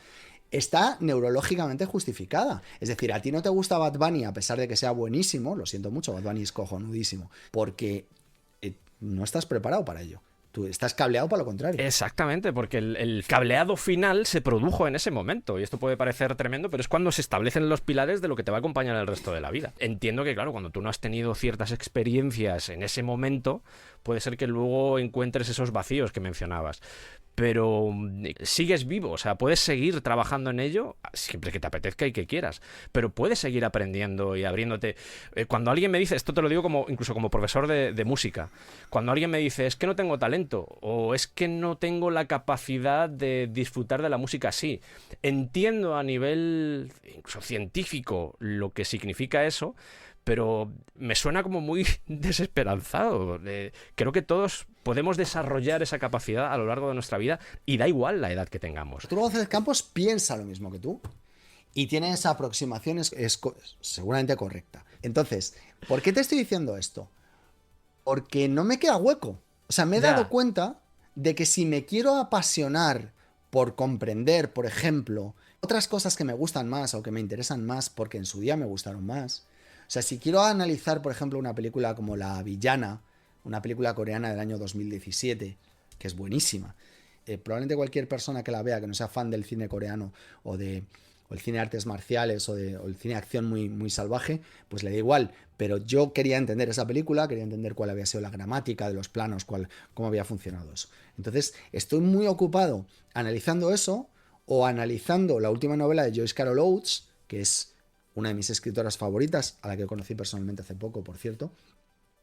Está neurológicamente justificada. Es decir, a ti no te gusta Bad Bunny a pesar de que sea buenísimo, lo siento mucho, Bad Bunny es cojonudísimo, porque no estás preparado para ello. Tú estás cableado para lo contrario. Exactamente, porque el cableado final se produjo en ese momento. Y esto puede parecer tremendo, pero es cuando se establecen los pilares de lo que te va a acompañar el resto de la vida. Entiendo que, claro, cuando tú no has tenido ciertas experiencias en ese momento, puede ser que luego encuentres esos vacíos que mencionabas. Pero sigues vivo, o sea, puedes seguir trabajando en ello siempre que te apetezca y que quieras, pero puedes seguir aprendiendo y abriéndote. Cuando alguien me dice, esto te lo digo incluso como profesor de música, cuando alguien me dice, es que no tengo talento o es que no tengo la capacidad de disfrutar de la música así, entiendo a nivel incluso científico lo que significa eso, pero me suena como muy desesperanzado. Creo que todos podemos desarrollar esa capacidad a lo largo de nuestra vida y da igual la edad que tengamos. Arturo González Campos piensa lo mismo que tú y tiene esa aproximación es seguramente correcta. Entonces, ¿por qué te estoy diciendo esto? Porque no me queda hueco. O sea, me he dado cuenta de que si me quiero apasionar por comprender, por ejemplo, otras cosas que me gustan más o que me interesan más porque en su día me gustaron más. O sea, si quiero analizar, por ejemplo, una película como La Villana, una película coreana del año 2017, que es buenísima, probablemente cualquier persona que la vea, que no sea fan del cine coreano o el cine de artes marciales o el cine de acción muy, muy salvaje, pues le da igual. Pero yo quería entender esa película, quería entender cuál había sido la gramática de los planos, cómo había funcionado eso. Entonces, estoy muy ocupado analizando eso o analizando la última novela de Joyce Carol Oates, que es una de mis escritoras favoritas, a la que conocí personalmente hace poco, por cierto.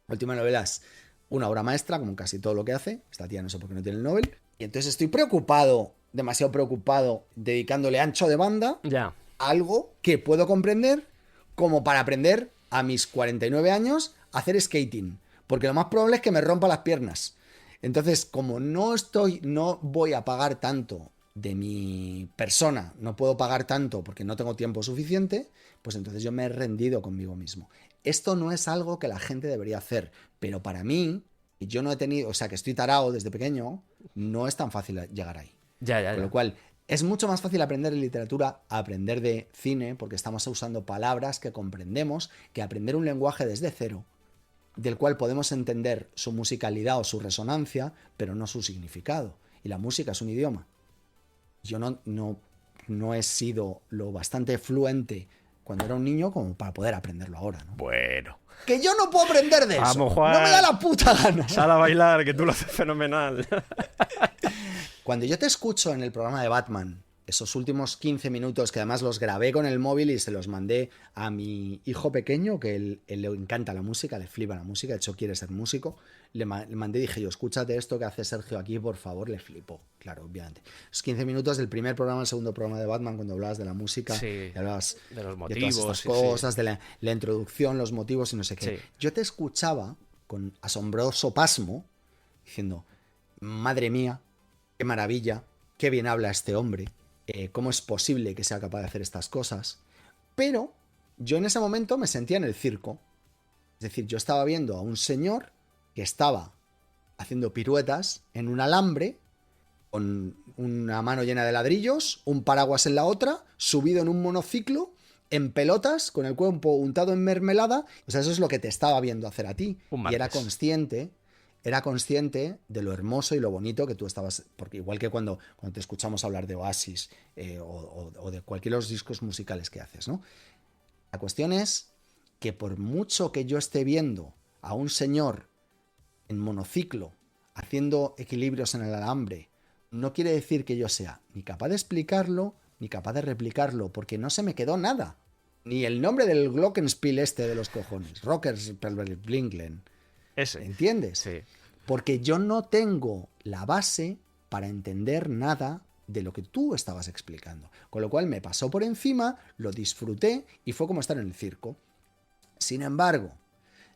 La última novela es una obra maestra, como casi todo lo que hace. Esta tía no sé por qué no tiene el Nobel. Y entonces estoy preocupado, demasiado preocupado, dedicándole ancho de banda a algo que puedo comprender como para aprender a mis 49 años a hacer skating. Porque lo más probable es que me rompa las piernas. Entonces, como no voy a pagar tanto de mi persona no puedo pagar tanto porque no tengo tiempo suficiente, pues entonces yo me he rendido conmigo mismo. Esto no es algo que la gente debería hacer, pero para mí, y yo no he tenido, o sea, que estoy tarao desde pequeño, no es tan fácil llegar ahí. Ya. Con lo cual, es mucho más fácil aprender de literatura, aprender de cine, porque estamos usando palabras que comprendemos, que aprender un lenguaje desde cero, del cual podemos entender su musicalidad o su resonancia, pero no su significado. Y la música es un idioma. Yo no he sido lo bastante fluente cuando era un niño como para poder aprenderlo ahora, ¿no? Bueno. Que yo no puedo aprender de eso. Vamos, Juan. No me da la puta gana. Sal a bailar, que tú lo haces fenomenal. Cuando yo te escucho en el programa de Batman, esos últimos 15 minutos, que además los grabé con el móvil y se los mandé a mi hijo pequeño, que él le encanta la música, le flipa la música, de hecho quiere ser músico, le mandé y dije yo, escúchate esto que hace Sergio aquí, por favor, le flipó, claro, obviamente. Esos 15 minutos del primer programa, el segundo programa de Batman, cuando hablabas de la música, Sí, y hablabas de los de motivos, todas estas sí, cosas, de la introducción, los motivos y no sé qué. Sí. Yo te escuchaba con asombroso pasmo, diciendo, madre mía, qué maravilla, qué bien habla este hombre, cómo es posible que sea capaz de hacer estas cosas. Pero yo en ese momento me sentía en el circo. Es decir, yo estaba viendo a un señor que estaba haciendo piruetas en un alambre, con una mano llena de ladrillos, un paraguas en la otra, subido en un monociclo, en pelotas, con el cuerpo untado en mermelada. O sea, eso es lo que te estaba viendo hacer a ti. Un Y era martes. consciente de lo hermoso y lo bonito que tú estabas, porque igual que cuando te escuchamos hablar de Oasis o de cualquiera de los discos musicales que haces, ¿no? La cuestión es que por mucho que yo esté viendo a un señor en monociclo haciendo equilibrios en el alambre, no quiere decir que yo sea ni capaz de explicarlo ni capaz de replicarlo, porque no se me quedó nada. Ni el nombre del glockenspiel este de los cojones, Rockers Blinglen. Ese. ¿Entiendes? Sí. Porque yo no tengo la base para entender nada de lo que tú estabas explicando. Con lo cual me pasó por encima, lo disfruté y fue como estar en el circo. Sin embargo,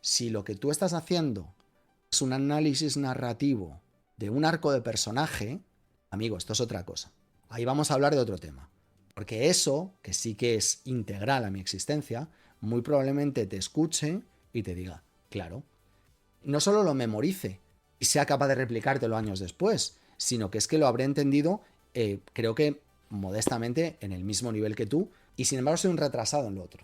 si lo que tú estás haciendo es un análisis narrativo de un arco de personaje, amigo, esto es otra cosa. Ahí vamos a hablar de otro tema. Porque eso, que sí que es integral a mi existencia, muy probablemente te escuche y te diga, claro, no solo lo memorice y sea capaz de replicártelo años después, sino que es que lo habré entendido, creo que modestamente, en el mismo nivel que tú, y sin embargo soy un retrasado en lo otro.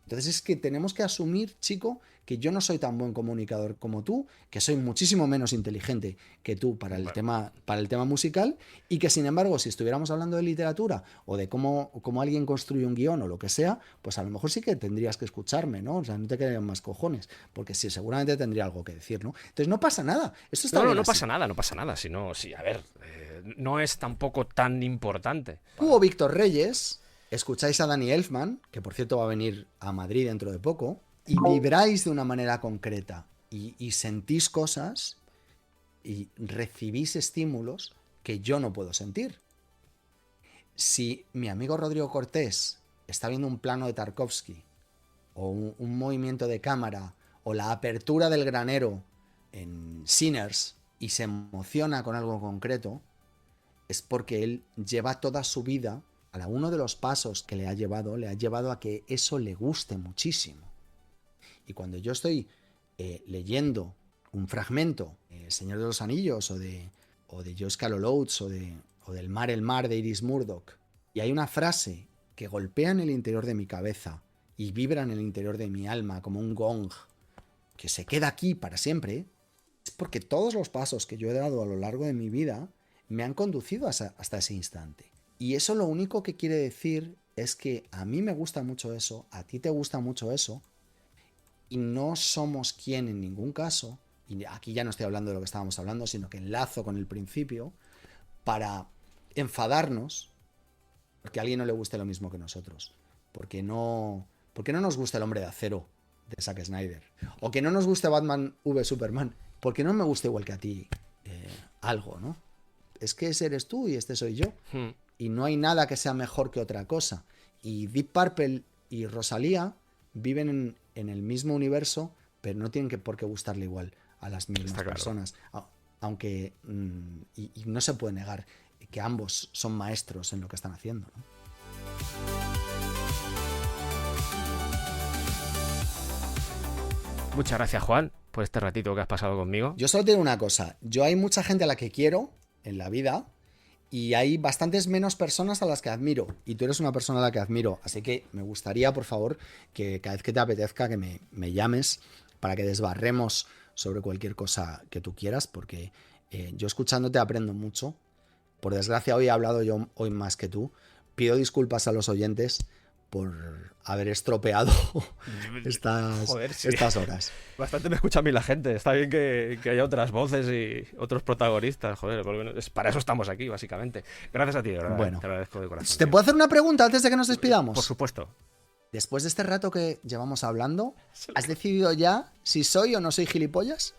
Entonces es que tenemos que asumir, chico, que yo no soy tan buen comunicador como tú, que soy muchísimo menos inteligente que tú para el tema musical, y que sin embargo, si estuviéramos hablando de literatura o de cómo alguien construye un guión o lo que sea, pues a lo mejor sí que tendrías que escucharme, ¿no? O sea, no te quedarían más cojones, porque sí, seguramente tendría algo que decir, ¿no? Entonces no pasa nada. Esto está No, bien no así. pasa nada, no pasa nada. Si no, sí, a ver, no es tampoco tan importante. Tú o Víctor Reyes escucháis a Danny Elfman, que por cierto va a venir a Madrid dentro de poco, y vibráis de una manera concreta y sentís cosas y recibís estímulos que yo no puedo sentir. Si mi amigo Rodrigo Cortés está viendo un plano de Tarkovsky o un movimiento de cámara o la apertura del granero en Sinners y se emociona con algo concreto, es porque él lleva toda su vida, cada uno de los pasos que le ha llevado a que eso le guste muchísimo. Y cuando yo estoy leyendo un fragmento, El Señor de los Anillos o de Joyce Carol Oates o del Mar, el mar de Iris Murdoch, y hay una frase que golpea en el interior de mi cabeza y vibra en el interior de mi alma como un gong, que se queda aquí para siempre, es porque todos los pasos que yo he dado a lo largo de mi vida me han conducido hasta ese instante. Y eso lo único que quiere decir es que a mí me gusta mucho eso, a ti te gusta mucho eso, y no somos quien en ningún caso, y aquí ya no estoy hablando de lo que estábamos hablando, sino que enlazo con el principio, para enfadarnos porque a alguien no le guste lo mismo que nosotros, porque no nos gusta El Hombre de Acero de Zack Snyder, o que no nos guste Batman v Superman, porque no me gusta igual que a ti algo, ¿no? Es que ese eres tú y este soy yo. Y no hay nada que sea mejor que otra cosa. Y Deep Purple y Rosalía viven en el mismo universo, pero no tienen por qué gustarle igual a las mismas personas. Aunque, y no se puede negar que ambos son maestros en lo que están haciendo, ¿no? Muchas gracias, Juan, por este ratito que has pasado conmigo. Yo solo te digo una cosa, yo hay mucha gente a la que quiero en la vida y hay bastantes menos personas a las que admiro, y tú eres una persona a la que admiro, así que me gustaría, por favor, que cada vez que te apetezca que me llames para que desbarremos sobre cualquier cosa que tú quieras, porque yo escuchándote aprendo mucho. Por desgracia hoy he hablado yo hoy más que tú. Pido disculpas a los oyentes por haber estropeado Joder, sí. estas horas. Bastante me escucha a mí la gente. Está bien que haya otras voces y otros protagonistas. Joder, por lo menos para eso estamos aquí, básicamente. Gracias a ti, de verdad. Bueno, te agradezco de corazón. ¿te tío. puedo hacer una pregunta antes de que nos despidamos? Por supuesto. Después de este rato que llevamos hablando, ¿has decidido ya si soy o no soy gilipollas?